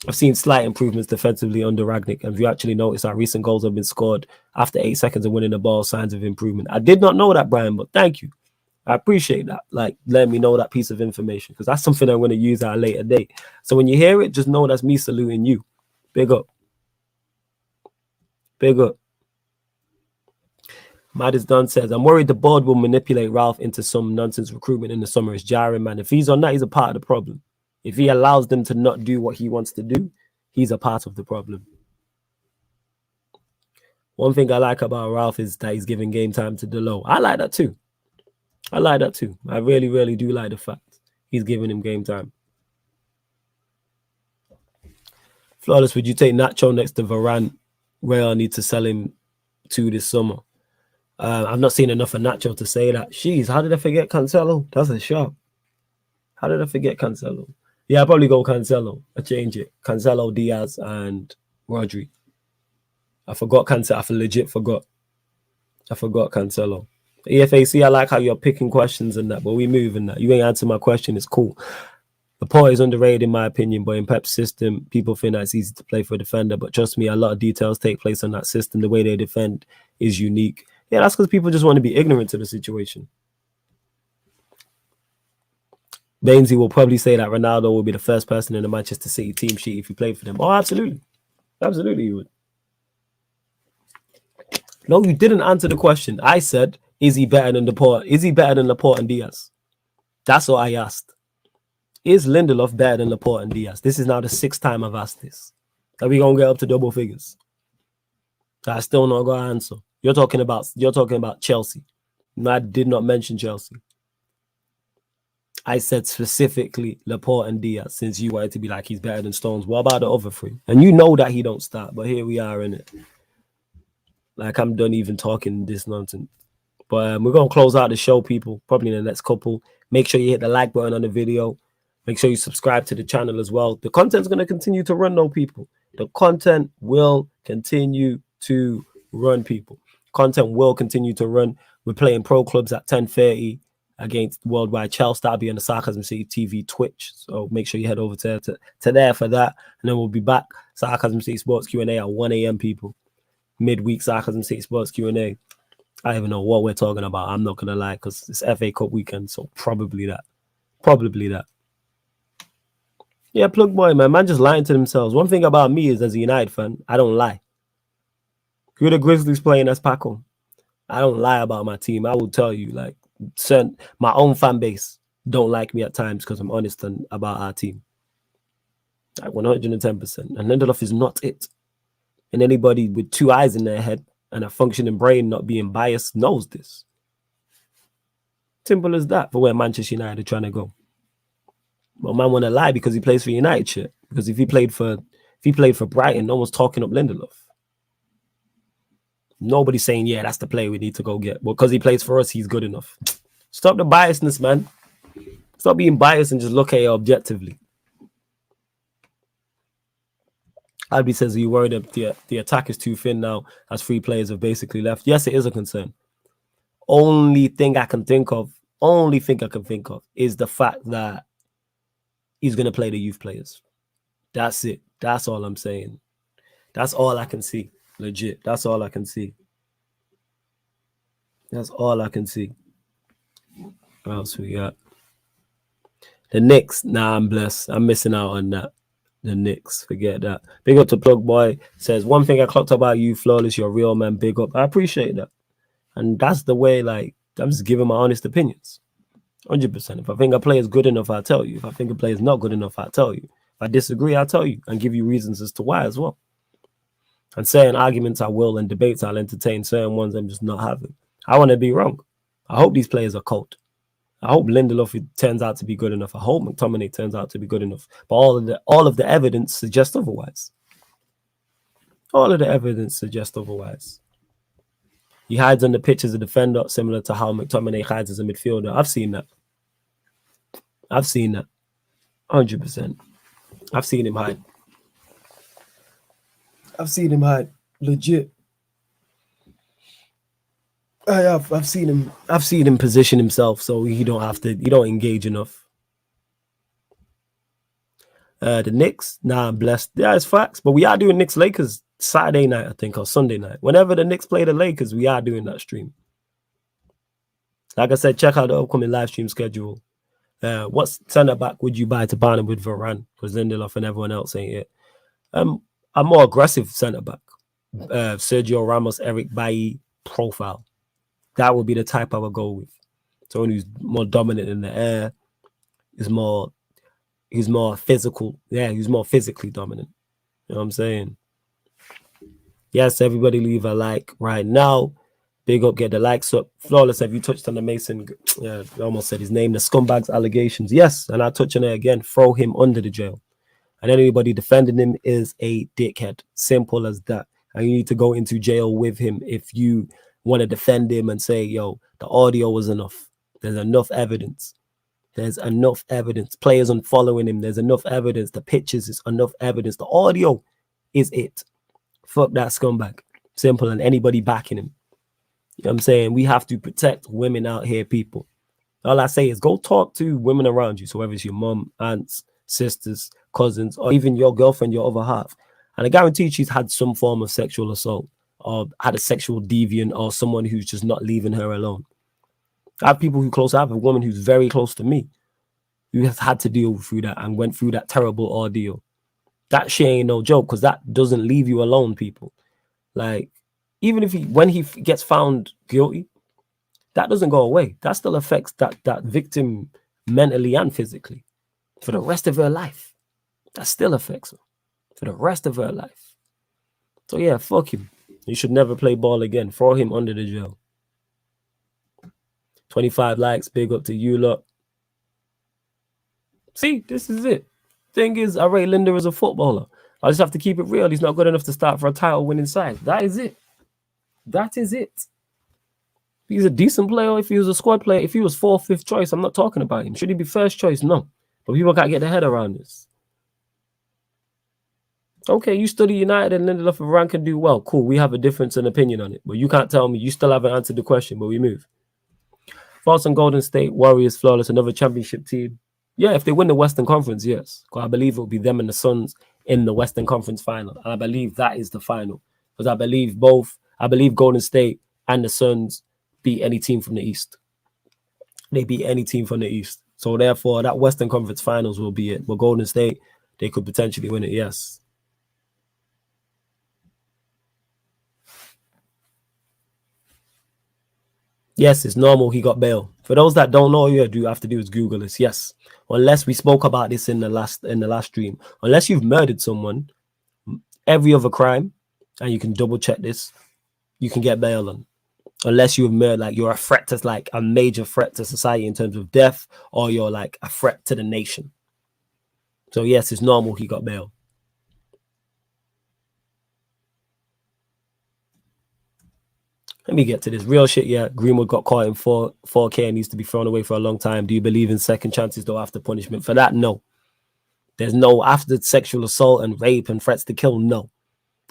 S1: I've seen slight improvements defensively under Ragnick. And if you actually notice, our recent goals have been scored after 8 seconds of winning the ball, signs of improvement. I did not know that, Brian, but thank you. I appreciate that. Like, letting me know that piece of information, because that's something I'm going to use at a later date. So when you hear it, just know that's me saluting you. Big up. Big up. Mad is done says, I'm worried the board will manipulate Ralph into some nonsense recruitment in the summer. It's jarring, man. If he's on that, he's a part of the problem. If he allows them to not do what he wants to do, he's a part of the problem. One thing I like about Ralph is that he's giving game time to Delo. I like that too. I like that too. I really, really do like the fact he's giving him game time. Flawless, would you take Nacho next to Varane? Real need to sell him to this summer. I've not seen enough of Nacho to say that. Jeez, how did I forget Cancelo? That's a shock. How did I forget Cancelo? Yeah, I'll probably go Cancelo. I change it. Cancelo, Diaz, and Rodri. I forgot Cancelo. I legit forgot. I forgot Cancelo. EFAC, I like how you're picking questions and that, but we move in that. You ain't answer my question. It's cool. Laporte is underrated in my opinion, but in Pep's system, people think that it's easy to play for a defender. But trust me, a lot of details take place on that system. The way they defend is unique. Yeah, that's because people just want to be ignorant to the situation. Bainesy will probably say that Ronaldo will be the first person in the Manchester City team sheet if he played for them. Oh, absolutely. Absolutely, you would. No, you didn't answer the question. I said, is he better than Laporte? Is he better than Laporte and Diaz? That's what I asked. Is Lindelof better than Laporte and Diaz? This is now the 6th time I've asked this. Are we gonna get up to double figures? I still not got an answer. You're talking about Chelsea. No, I did not mention Chelsea. I said specifically Laporte and Diaz, since you wanted to be like he's better than Stones. What about the other 3? And you know that he don't start, but here we are in it. Like, I'm done even talking this nonsense. But we're gonna close out the show, people. Probably in the next couple. Make sure you hit the like button on the video. Make sure you subscribe to the channel as well. The content's going to continue to run, though, people. The content will continue to run, people. Content will continue to run. We're playing pro clubs at 10:30 against Worldwide Chelsea. That'll be on the Sarcasm City TV Twitch. So make sure you head over to there for that. And then we'll be back. Sarcasm City Sports Q&A at 1 a.m., people. Midweek Sarcasm City Sports Q&A. I don't even know what we're talking about. I'm not going to lie, because it's FA Cup weekend. So probably that. Probably that. Yeah, plug boy, man just lying to themselves. One thing about me is, as a United fan, I don't lie. Who the Grizzlies playing as Paco? I don't lie about my team. I will tell you, like, my own fan base don't like me at times because I'm honest about our team. Like 110%. And Lindelof is not it. And anybody with 2 eyes in their head and a functioning brain not being biased knows this. Simple as that for where Manchester United are trying to go. But man want to lie because he plays for United shit. Because if he played for Brighton, no one's talking up Lindelof. Nobody's saying, yeah, that's the player we need to go get. Well, because he plays for us, he's good enough. Stop the biasness, man. Stop being biased and just look at it objectively. Albie says, are you worried that the attack is too thin now as 3 players have basically left? Yes, it is a concern. Only thing I can think of is the fact that he's going to play the youth players. That's it. That's all I'm saying. That's all I can see. Legit. That's all I can see. That's all I can see. What else we got? The Knicks. Nah, I'm blessed. I'm missing out on that. The Knicks. Forget that. Big up to Plug Boy. Says, one thing I clocked about you, Flawless, you're a real man. Big up. I appreciate that. And that's the way, like, I'm just giving my honest opinions. 100%. If I think a player is good enough, I'll tell you. If I think a player is not good enough, I'll tell you. If I disagree, I'll tell you and give you reasons as to why as well. And certain arguments I will, and debates I'll entertain. Certain ones I'm just not having. I want to be wrong. I hope these players are cold. I hope Lindelof turns out to be good enough. I hope McTominay turns out to be good enough. But all of the evidence suggests otherwise. All of the evidence suggests otherwise. He hides on the pitch as a defender, similar to how McTominay hides as a midfielder. I've seen that. 100%. I've seen him hide. Legit. I have. I've seen him position himself so he don't engage enough. The Knicks, nah, I'm blessed. Yeah, it's facts. But we are doing Knicks Lakers Saturday night, I think, or Sunday night. Whenever the Knicks play the Lakers, we are doing that stream. Like I said, check out the upcoming live stream schedule. What centre back would you buy to partner with Varane? Because Lindelof and everyone else ain't it. A more aggressive centre back. Sergio Ramos, Eric Bailly profile. That would be the type I would go with. Someone who's more dominant in the air, is more who's more physical. Yeah, who's more physically dominant. You know what I'm saying? Yes, everybody leave a like right now. Big up, get the likes up. Flawless, have you touched on the Mason? Yeah, I almost said his name. The scumbags allegations. Yes, and I touch on it again. Throw him under the jail. And anybody defending him is a dickhead. Simple as that. And you need to go into jail with him if you want to defend him and say, yo, the audio was enough. There's enough evidence. There's enough evidence. Players unfollowing him. There's enough evidence. The pictures is enough evidence. The audio is it. Fuck that scumbag. Simple. And anybody backing him. You know what I'm saying? We have to protect women out here, people. All I say is go talk to women around you. So whether it's your mom, aunts, sisters, cousins, or even your girlfriend, your other half. And I guarantee she's had some form of sexual assault or had a sexual deviant or someone who's just not leaving her alone. I have people who close. I have a woman who's very close to me who has had to deal through that and went through that terrible ordeal. That shit ain't no joke because that doesn't leave you alone, people. Like, even if when he gets found guilty, that doesn't go away. That still affects that victim mentally and physically for the rest of her life. That still affects her for the rest of her life. So yeah, fuck him. He should never play ball again. Throw him under the jail. 25 likes. Big up to you lot. See, this is it. Thing is, I rate Linda as a footballer. I just have to keep it real. He's not good enough to start for a title-winning side. That is it. That is it. He's a decent player. If he was a squad player, if he was 4th, 5th choice, I'm not talking about him. Should he be first choice? No. But people can't get their head around this. Okay, you study United and ended up a rank and do well. Cool, we have a difference in opinion on it. But you can't tell me. You still haven't answered the question, but we move. False and Golden State Warriors, Flawless, another championship team. Yeah, if they win the Western Conference, yes. Because I believe it will be them and the Suns in the Western Conference final. And I believe that is the final. Because I believe Golden State and the Suns beat any team from the East. They beat any team from the East. So therefore, that Western Conference finals will be it. But Golden State, they could potentially win it, yes. Yes, it's normal he got bail. For those that don't know, all you have to do is Google this. Yes. Unless we spoke about this in the last stream. Unless you've murdered someone, every other crime, and you can double check this, you can get bail on. Unless you've murdered, like you're a threat to like a major threat to society in terms of death, or you're like a threat to the nation. So yes, it's normal he got bail. Let me get to this real shit. Yeah, Greenwood got caught in 4K and needs to be thrown away for a long time. Do you believe in second chances though after punishment? For that, no. There's no after sexual assault and rape and threats to kill. No,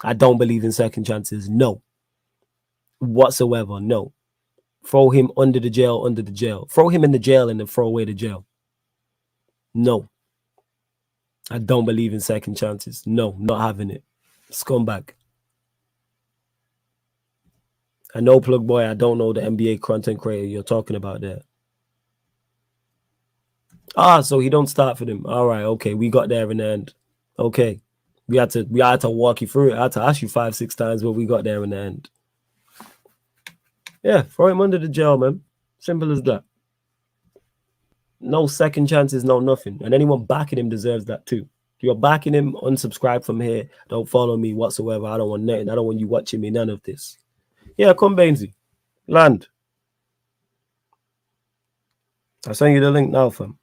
S1: I don't believe in second chances. No, whatsoever. No. Throw him under the jail. Throw him in the jail and then throw away the jail. No. I don't believe in second chances. No, not having it. Scumbag. I know, Plug Boy, I don't know the NBA content creator you're talking about there. So he don't start for them. All right, okay. We got there in the end. Okay. We had to walk you through it. I had to ask you 5-6 times, but we got there in the end. Yeah, throw him under the jail, man. Simple as that. No second chances, no nothing. And anyone backing him deserves that too. If you're backing him, unsubscribe from here. Don't follow me whatsoever. I don't want nothing. I don't want you watching me, none of this. Yeah, come Bainesy. Land. I'll send you the link now, fam.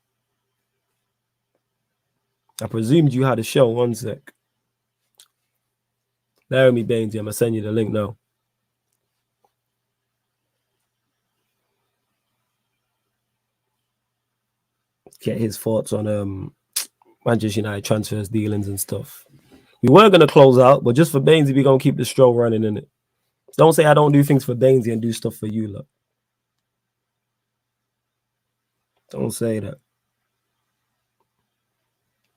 S1: I presumed you had a show. 1 sec. Bear with me, Bainesy. I'm going to send you the link now. Get his thoughts on Manchester United transfers, dealings and stuff. We were going to close out, but just for Bainesy, we're going to keep the show running, in it. Don't say I don't do things for Bainesy and do stuff for you, look. Don't say that.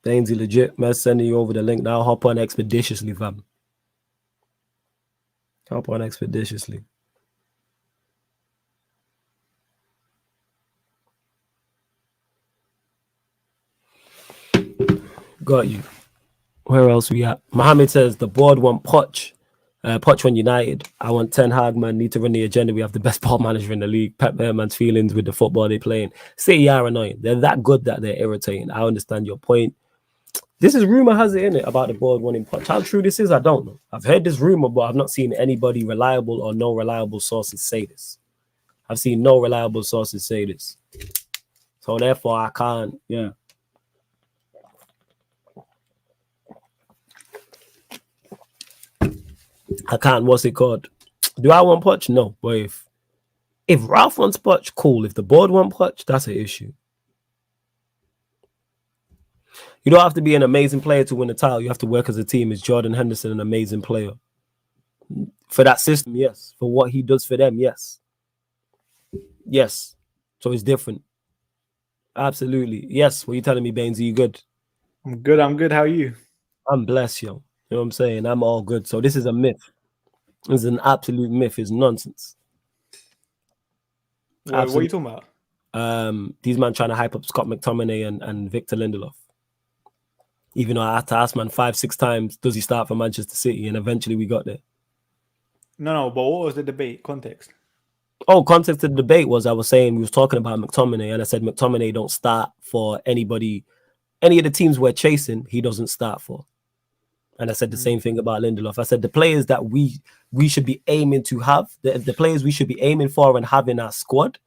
S1: Bainesy legit, man, sending you over the link now. Hop on expeditiously, fam. Hop on expeditiously. Got you. Where else we at? Mohammed says the board want Poch Poch won United. I want Ten Hag, man, need to run the agenda. We have the best ball manager in the league. Pep man's feelings with the football they're playing. City are annoying. They're that good that they're irritating. I understand your point. This is rumor has it in it about the board wanting Poch. How true this is, I don't know. I've heard this rumor, but I've not seen anybody reliable or no reliable sources say this. I've seen no reliable sources say this. So therefore, I can't, I can't, what's it called? Do I want Poch? No. But if Ralph wants Poch, cool. If the board want Poch, that's an issue. You don't have to be an amazing player to win a title. You have to work as a team. Is Jordan Henderson an amazing player? For that system, yes. For what he does for them, yes. Yes. So it's different. Absolutely. Yes. What are you telling me, Baines? Are you good?
S2: I'm good. How are you?
S1: I'm blessed, yo. You know what I'm saying? I'm all good. So this is a myth. It's an absolute myth. It's nonsense.
S2: What are you talking
S1: about? These men trying to hype up Scott McTominay and Victor Lindelof. Even though I had to ask man 5-6 times, does he start for Manchester City? And eventually we got there.
S2: No, but what was the debate context?
S1: Context of the debate was I was saying we was talking about McTominay, and I said McTominay don't start for anybody, any of the teams we're chasing, he doesn't start for. And I said the same thing about Lindelof. I said the players that we should be aiming to have, the players we should be aiming for and have in our squad,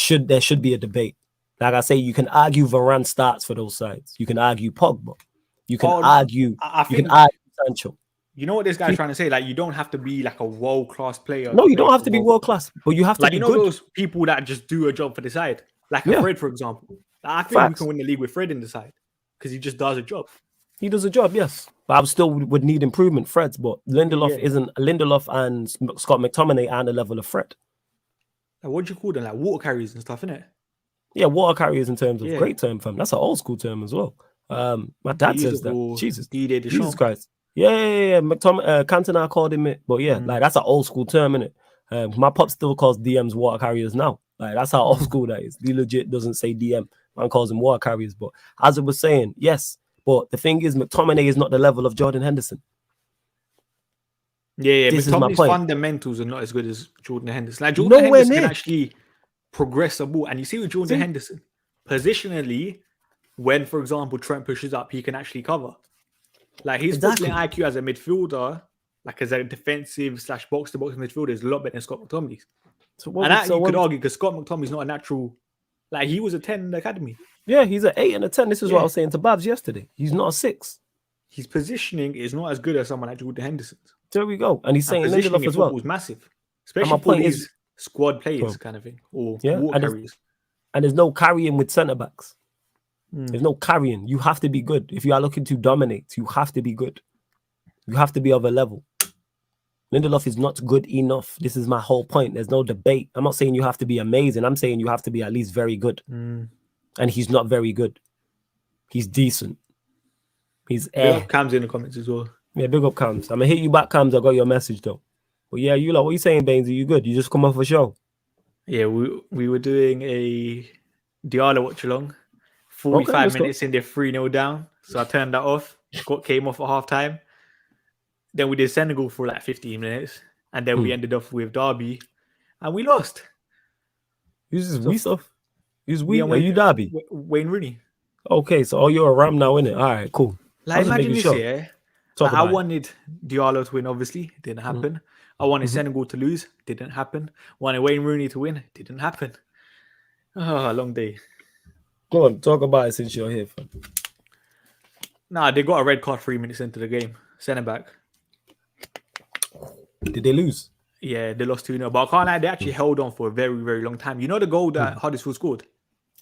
S1: there should be a debate. Like I say, you can argue Varane starts for those sides. You can argue Pogba. You can argue. You can argue Sancho.
S2: You know what this guy's trying to say? Like, you don't have to be like a world-class player.
S1: No, you don't have to be world-class, but you have to be good.
S2: Those people that just do a job for the side, like Fred, for example. I think we can win the league with Fred in the side because he just does a job.
S1: He does a job, yes. But I still would need improvement, Fred's. But Lindelof and Scott McTominay aren't the level of Fred.
S2: Like, what do you call them? Like water carriers and stuff, innit?
S1: Yeah, water carriers in terms of great term, fam. That's an old school term as well. My dad says that. Jesus Christ. Yeah. Cantona called him it. But yeah, like that's an old school term, innit? My pop still calls DMs water carriers now. Like that's how old school that is. He legit doesn't say DM. Man calls them water carriers. But as I was saying, yes. But the thing is, McTominay is not the level of Jordan Henderson.
S2: Yeah. McTominay's fundamentals are not as good as Jordan Henderson. Like Jordan Henderson can actually progress the ball. And you see with Jordan Henderson, positionally, when, for example, Trent pushes up, he can actually cover. Like his footballing IQ as a midfielder, like as a defensive / box-to-box midfielder, is a lot better than Scott McTominay's. You could argue because Scott McTominay's not a natural. Like he was a 10 in the academy.
S1: Yeah, he's an 8 and a 10. This is what I was saying to Babs yesterday. He's not a 6.
S2: His positioning is not as good as someone like Jordan Henderson's.
S1: There we go. And he's saying Lindelof as well.
S2: Is massive, especially for these squad players, kind of thing, or water carriers.
S1: And there's no carrying with centre backs. There's no carrying. You have to be good. If you are looking to dominate, you have to be good. You have to be of a level. Lindelof is not good enough. This is my whole point. There's no debate. I'm not saying you have to be amazing. I'm saying you have to be at least very good. And he's not very good. He's decent. He's
S2: Big up Cams in the comments as well.
S1: Yeah, big up Cams. I'm gonna hit you back, Cams. I got your message though. But yeah, you what are you saying, Baines? Are you good? You just come off a show?
S2: Yeah, we were doing a Diallo watch along. 45 minutes in, they're 3-0 down. So I turned that off. Came off at half time. Then we did Senegal for like 15 minutes. And then we ended off with Derby. And we lost.
S1: Who's this we stuff? Who's we? Are you Derby?
S2: Wayne Rooney.
S1: Okay, so you're a Ram now, innit? All right, cool.
S2: Like imagine this, yeah. Like, I wanted Diallo to win, obviously. Didn't happen. I wanted Senegal to lose. Didn't happen. Wanted Wayne Rooney to win. Didn't happen. Oh, a long day.
S1: Go on, talk about it since you're here. Fam.
S2: Nah, they got a red card 3 minutes into the game. Centre back.
S1: Did they lose?
S2: Yeah, they lost 2-0. But I can't lie, they actually held on for a very, very long time. You know the goal that Huddersfield scored?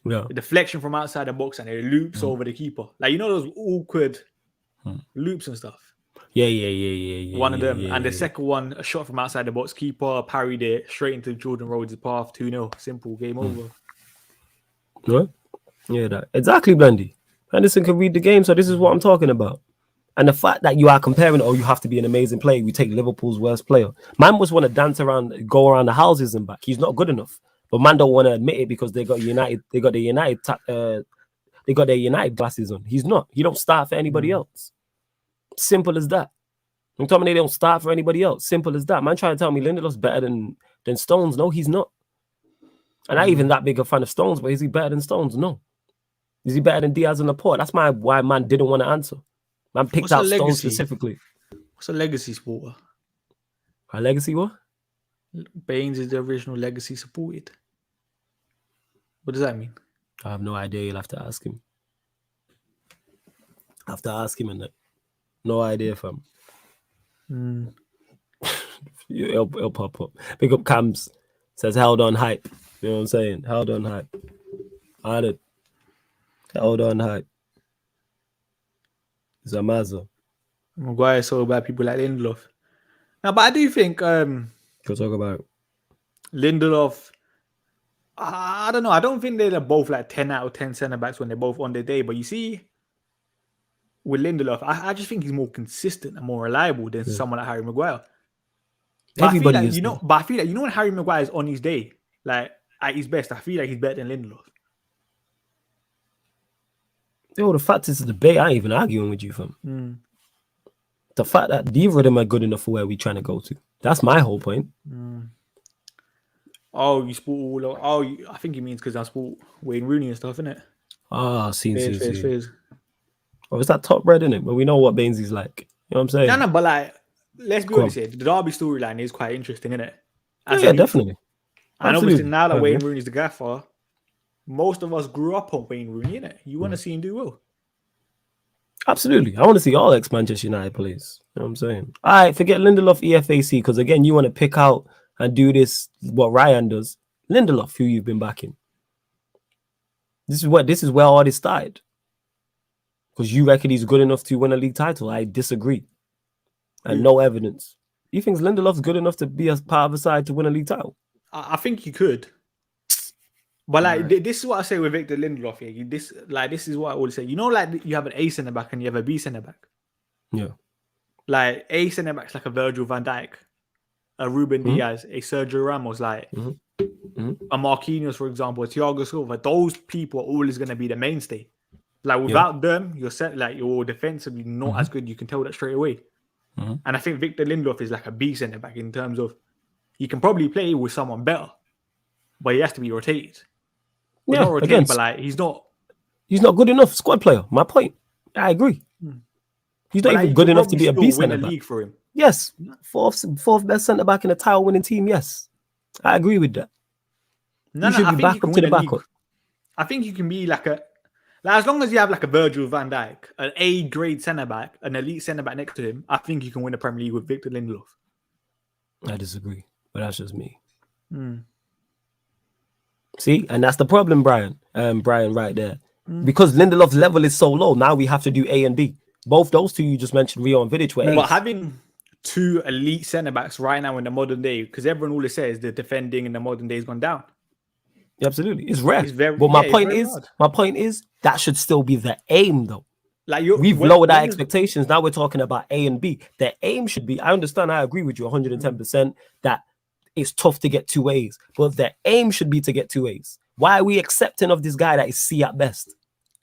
S1: Yeah.
S2: The deflection from outside the box and it loops over the keeper. Like, you know those awkward loops and stuff?
S1: Yeah.
S2: One of them. And the second one, a shot from outside the box, keeper parried it straight into Jordan Rhodes' path. 2-0. Simple. Game over.
S1: Right? Yeah, that exactly, Blendy. Henderson can read the game, so this is what I'm talking about. And the fact that you are comparing, you have to be an amazing player. We take Liverpool's worst player. Man must want to dance around, go around the houses and back. He's not good enough. But man don't want to admit it because they got United. They got their United glasses on. He's not. He don't start for anybody else. Simple as that. McTominay they don't start for anybody else. Simple as that. Man trying to tell me Lindelof's better than Stones. No, he's not. And not even that big a fan of Stones, but is he better than Stones? No. Is he better than Diaz and Laporte? That's why man didn't want to answer. Man picked out Stones specifically.
S2: What's a legacy supporter?
S1: A legacy what?
S2: Baines is the original legacy supported. What does that mean?
S1: I have no idea. You'll have to ask him. And that. No idea, fam. It'll pop up. Pick up Cams. Says held on hype. You know what I'm saying? Held on hype. Held on hype. Zamaza.
S2: Maguire is so about people like Lindelof. Now, but I do think
S1: We'll talk about
S2: Lindelof. I don't know. I don't think they're both like 10 out of 10 centre backs when they're both on their day. But you see, with Lindelof, I just think he's more consistent and more reliable than someone like Harry Maguire. But
S1: everybody
S2: I feel like,
S1: is.
S2: But I feel like when Harry Maguire is on his day, like at his best, I feel like he's better than Lindelof.
S1: Yo, the fact is the debate. I ain't even arguing with you, fam. The fact that neither of them are good enough for where we're trying to go to. That's my whole point.
S2: Oh, you sport all. Oh, I think he means because I sport Wayne Rooney and stuff, innit?
S1: See. Oh, it's that top red, innit? But we know what Bainesy's like. You know what I'm saying?
S2: No, but like, let's be honest here. The Derby storyline is quite interesting, innit?
S1: Yeah, definitely.
S2: And obviously now that Wayne Rooney's the gaffer, most of us grew up on Wayne Rooney, innit? You want to see him do well.
S1: Absolutely. I want to see all ex-Manchester United players. You know what I'm saying? All right, forget Lindelof EFAC, because again, you want to pick out and do this, what Ryan does. Lindelof, who you've been backing. This is where all this started. Because you reckon he's good enough to win a league title. I disagree. And no evidence. You think Lindelof's good enough to be a part of a side to win a league title?
S2: I think you could. But like this is what I say with Victor Lindelof here. This is what I always say. You know, like you have an A centre back and you have a B centre back.
S1: Yeah.
S2: Like A centre back's like a Virgil van Dijk, a Ruben Diaz, a Sergio Ramos, like a Marquinhos, for example, a Thiago Silva. Those people are always going to be the mainstay. Like without them, you're set. Like you're defensively not as good. You can tell that straight away. And I think Victor Lindelof is like a B centre back in terms of he can probably play with someone better, but he has to be rotated. Well, not rotated, again, but like he's not good enough squad player. My point. I agree. He's not even good enough to be a B centre back.
S1: For him. Yes, fourth best centre back in a title winning team. Yes, I agree with that.
S2: No, should be back up to the backup. I think you can be like as long as you have like a Virgil van Dijk, an A grade centre back, an elite centre back next to him. I think you can win the Premier League with Victor Lindelof.
S1: I disagree, but that's just me. See, and that's the problem, Brian. Brian, right there, because Lindelof's level is so low. Now we have to do A and B. Both those two you just mentioned, Rio and Vidic, were A's.
S2: But having two elite centre backs right now in the modern day, because everyone always says the defending in the modern day has gone down.
S1: Yeah, absolutely, it's rare. But my point is that should still be the aim, though. Like we've lowered our expectations. Now we're talking about A and B. The aim should be. I understand. I agree with you 110% that it's tough to get two A's, but the aim should be to get two A's. Why are we accepting of this guy that is C at best?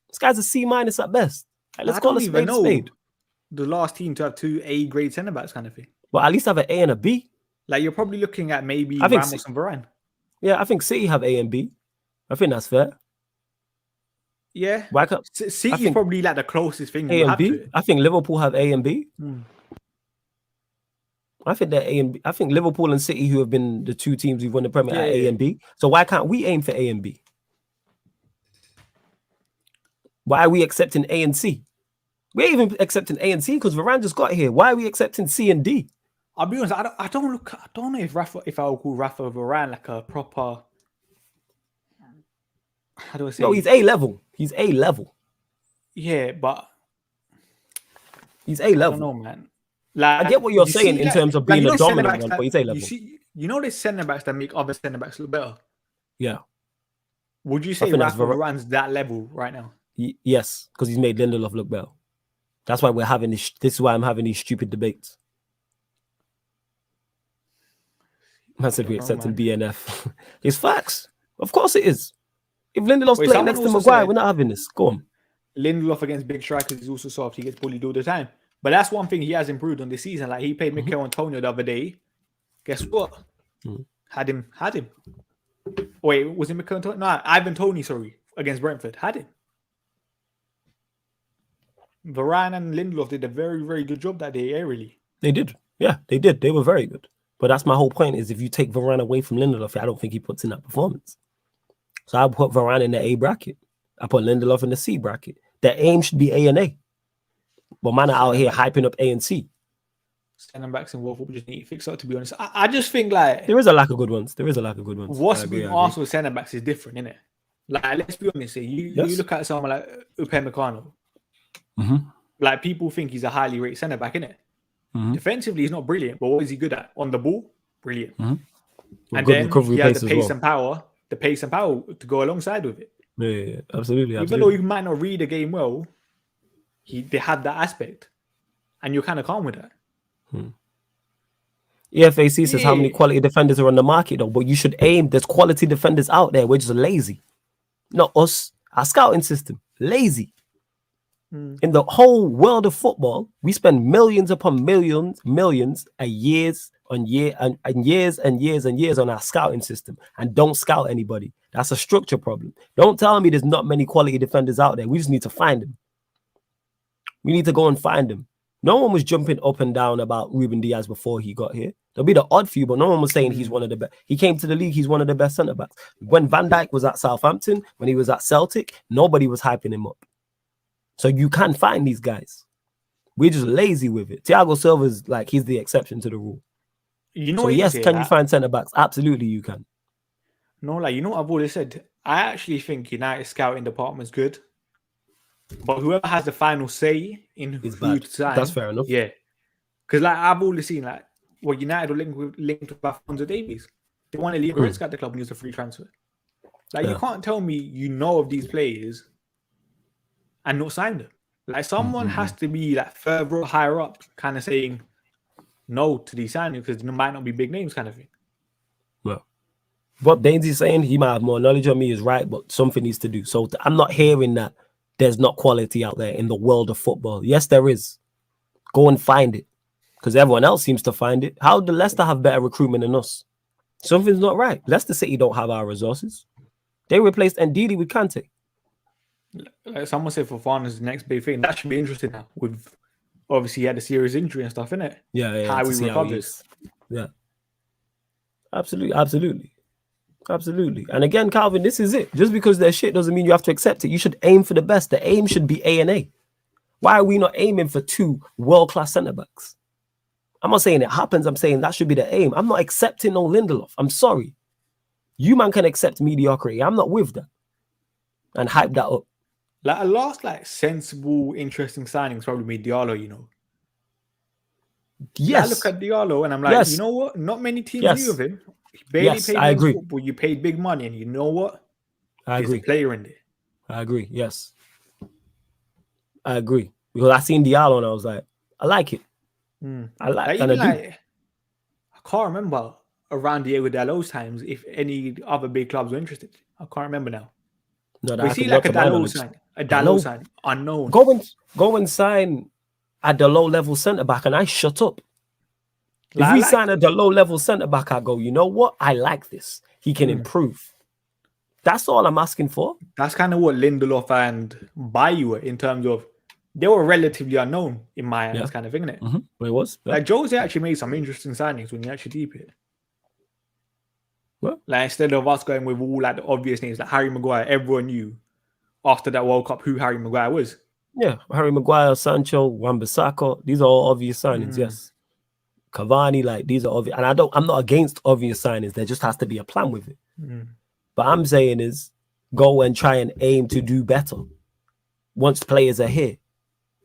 S1: This guy's a C- at best. Like, let's call a spade.
S2: The last team to have two A grade centre backs kind of thing.
S1: But at least have an A and a B.
S2: Like you're probably looking at maybe Ramos and Varane.
S1: Yeah, I think City have A and B. I think that's fair.
S2: Yeah. City is probably like the closest thing
S1: A and B. I think Liverpool have A and B. I think they're A and B. I think Liverpool and City, who have been the two teams who've won the Premier, are A and B. So why can't we aim for A and B? Why are we accepting A and C? We're even accepting A and C because Varane just got here. Why are we accepting C and D?
S2: I'll be honest. I don't know if I would call Rafa Varane like a proper. How do I say?
S1: No, he's A level. He's A level.
S2: Yeah, but
S1: he's A level.
S2: I don't know, man. Like,
S1: I get what you're saying in terms of being a dominant one, but he's A level.
S2: You know, there's centre backs that make other centre backs look better.
S1: Yeah.
S2: Would you say Rafa Varane's that level right now?
S1: Yes, because he's made Lindelof look better. That's why we're having this. This is why I'm having these stupid debates. I said we're accepting BNF. It's facts. Of course it is. If Lindelof's playing next to Maguire, we're not having this. Go on.
S2: Lindelof against big strikers is also soft. He gets bullied all the time. But that's one thing he has improved on this season. Like he played Mikel Antonio the other day. Guess what? Had him. Wait, was it Mikel Antonio? No, Ivan Toney, sorry, against Brentford. Had him. Varane and Lindelof did a very, very good job that day, really.
S1: They did. Yeah, they did. They were very good. But that's my whole point is if you take Varane away from Lindelof, I don't think he puts in that performance. So I put Varane in the A bracket. I put Lindelof in the C bracket. The aim should be A and A. But man are out here hyping up A and C.
S2: Centre backs in World Football just need to fix up, to be honest. I just think like
S1: there is a lack of good ones.
S2: What's been Arsenal centre backs is different, isn't it? Like let's be honest here. You look at someone like Upamecano. Like people think he's a highly rated centre back, innit? Defensively, he's not brilliant, but what is he good at? On the ball, brilliant. And then he has the pace and power, to go alongside with it.
S1: Yeah, absolutely.
S2: Even though you might not read the game well, they have that aspect, and you're kind of calm with that.
S1: EFAC says how many quality defenders are on the market though, but you should aim. There's quality defenders out there. We're just lazy, not us. Our scouting system lazy. In the whole world of football, we spend millions upon millions a years on years on our scouting system and don't scout anybody. That's a structure problem. Don't tell me there's not many quality defenders out there. We just need to find them. We need to go and find them. No one was jumping up and down about Ruben Diaz before he got here. There'll be the odd few, but no one was saying he's one of the best. He came to the league, he's one of the best centre backs. When Van Dijk was at Southampton, when he was at Celtic, nobody was hyping him up. So you can find these guys. We're just lazy with it. Thiago Silva's like he's the exception to the rule.
S2: You know,
S1: so yes, can you find centre backs? Absolutely, you can.
S2: No, like you know what I've always said. I actually think United scouting department is good, but whoever has the final say in who to sign,
S1: that's fair enough.
S2: Yeah, because like I've always seen like United were linked with Alphonso Davies. They wanted Leon Goretzka at the club and he was a free transfer. Like you can't tell me you know of these players and not sign them. Like someone has to be like further higher up, kind of saying no to these signings because there might not be big names, kind of thing.
S1: Well, what Dainsey's saying, he might have more knowledge on me, is right, but something needs to do. So I'm not hearing that there's not quality out there in the world of football. Yes, there is. Go and find it because everyone else seems to find it. How do Leicester have better recruitment than us? Something's not right. Leicester City don't have our resources. They replaced Ndidi with Kante.
S2: Like someone said Fofana is the next big thing. That should be interesting now. With obviously he had a serious injury and stuff, innit?
S1: Yeah.
S2: How he recovers.
S1: Yeah. Absolutely. And again, Calvin, this is it. Just because they're shit doesn't mean you have to accept it. You should aim for the best. The aim should be A and A. Why are we not aiming for 2 world-class centre backs? I'm not saying it happens. I'm saying that should be the aim. I'm not accepting no Lindelof. I'm sorry. You man can accept mediocrity. I'm not with that. And hype that up.
S2: Like a last, sensible, interesting signing probably made Diallo, you know.
S1: Yes.
S2: I look at Diallo and I'm like, you know what? Not many teams knew of him. He barely played football. You paid big money, and you know what?
S1: He's
S2: a player in there.
S1: I agree. Yes. I agree. Because I seen Diallo and I was like, I like it. I like it. I
S2: can't remember around Diego Dalot's times if any other big clubs were interested. I can't remember now.
S1: No,
S2: we see like a Dalot sign, unknown.
S1: Go and sign at the low level centre back, and I shut up. If we sign at the low level centre back, I go, you know what? I like this. He can improve. That's all I'm asking for.
S2: That's kind of what Lindelof and Bailly were in terms of they were relatively unknown in my eyes, kind of thing, isn't it?
S1: Mm-hmm. It was.
S2: Like Jose actually made some interesting signings when you actually deep it.
S1: What?
S2: Like instead of us going with all like the obvious names like Harry Maguire, everyone knew after that World Cup who Harry Maguire was.
S1: Yeah, Harry Maguire, Sancho, Wan-Bissaka, these are all obvious signings. Yes, Cavani, like these are obvious, and I'm not against obvious signings. There just has to be a plan with it. But I'm saying is go and try and aim to do better once players are here.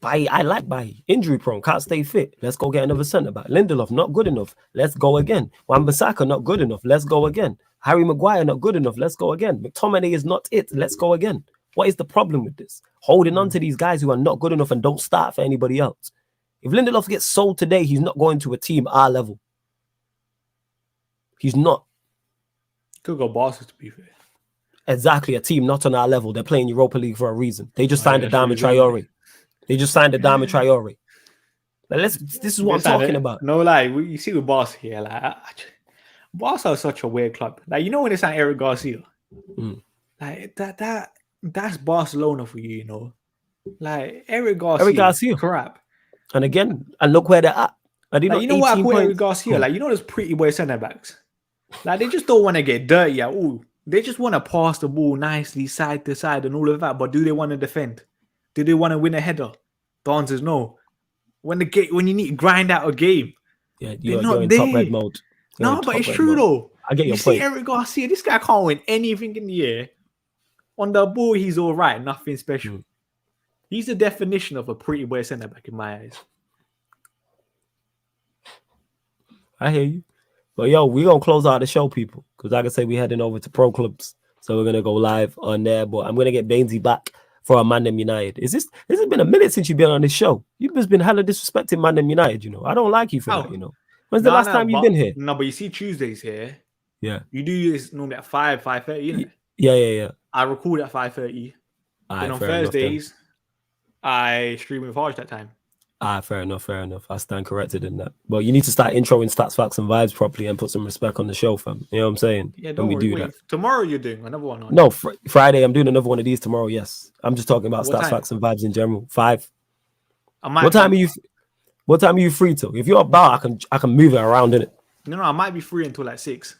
S1: I like Bailly. Injury prone, can't stay fit. Let's go get another centre back. Lindelof, not good enough. Let's go again. Wan-Bissaka, not good enough. Let's go again. Harry Maguire, not good enough. Let's go again. McTominay is not it. Let's go again. What is the problem with this? Holding on to these guys who are not good enough and don't start for anybody else. If Lindelof gets sold today, he's not going to a team our level. He's not.
S2: Could go Barca, to be fair.
S1: Exactly, a team not on our level. They're playing Europa League for a reason. They just signed Adama Traore. They just signed Adama Traore. Like, this is what I'm talking about.
S2: No, like you see with Barca here, like Barca is such a weird club. Like you know when it's like Eric Garcia, like that's Barcelona for you, you know. Like Eric Garcia, crap.
S1: And again, and look where they're at.
S2: Like, you know what I call Eric Garcia? Like you know those pretty boy centre backs. Like they just don't want to get dirty at all. They just want to pass the ball nicely side to side and all of that. But do they want to defend? Do they want to win a header? The answer is no. When you need to grind out a game,
S1: you're in top red mode.
S2: No, but it's true though.
S1: I get your
S2: point. You see Eric Garcia, this guy can't win anything in the air. On the ball, he's all right. Nothing special. He's the definition of a pretty boy centre back in my eyes.
S1: I hear you. But yo, we're going to close out the show, people. Because like I say, we're heading over to Pro Clubs. So we're going to go live on there. But I'm going to get Bainesy back for a ManDem United. This has been a minute since you've been on this show. You've just been hella disrespecting ManDem United, you know. I don't like you for that, you know. When's the last time you've been here?
S2: No, but you see Tuesdays here.
S1: Yeah.
S2: You do this normally at 5:30, you know?
S1: Yeah.
S2: I record at 5:30. Then on Thursdays, I stream with Harsh that time.
S1: Fair enough. I stand corrected in that. But you need to start introing stats, facts, and vibes properly and put some respect on the show, fam. You know what I'm saying?
S2: Yeah, don't worry. Do that. Tomorrow you're doing another one.
S1: No, Friday I'm doing another one of these tomorrow. Yes, I'm just talking about stats, facts, and vibes in general. 5. What time are you free till? If you're about, I can move it around in it.
S2: No, I might be free until like 6.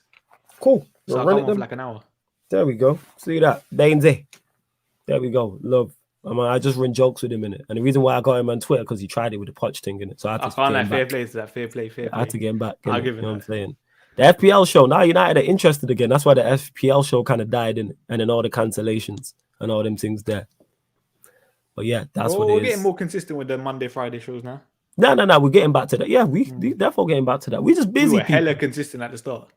S1: Cool.
S2: So I'll come on for like an hour.
S1: There we go. See that, Bainesy. There we go. Love. I just run jokes with him in it, and the reason why I got him on Twitter because he tried it with the Poch thing in it. So I
S2: can't like fair play to that. Fair play.
S1: I had to get him back.
S2: I'll give him.
S1: You know what I'm saying? The FPL show now United are interested again. That's why the FPL show kind of died in it, and then all the cancellations and all them things there. But yeah, that's what it is.
S2: We're getting more consistent with the Monday, Friday shows now.
S1: No, we're getting back to that. Yeah, we definitely getting back to that. We're just busy.
S2: We were hella consistent at the start.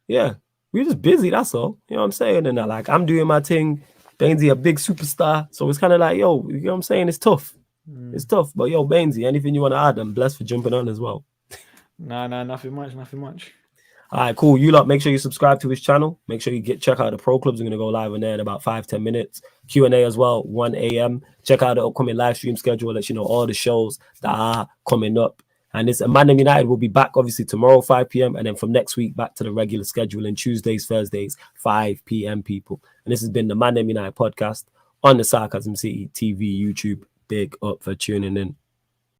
S1: Yeah, we're just busy. That's all. You know what I'm saying? And like I'm doing my thing. Bainesy a big superstar, so it's kind of like, yo, you know what I'm saying? It's tough. It's tough. But yo, Bainesy, anything you want to add? I'm blessed for jumping on as well.
S2: Nah, nothing much.
S1: All right, cool. You lot, make sure you subscribe to his channel. Make sure you check out the Pro Clubs. We're going to go live on there in about 5-10 minutes. Q&A as well, 1 a.m. Check out the upcoming live stream schedule. Let you know all the shows that are coming up. And this ManDem United will be back, obviously, tomorrow, 5 p.m. And then from next week, back to the regular schedule in Tuesdays, Thursdays, 5 p.m., people. And this has been the ManDem United podcast on the Sarcasm City TV YouTube. Big up for tuning in.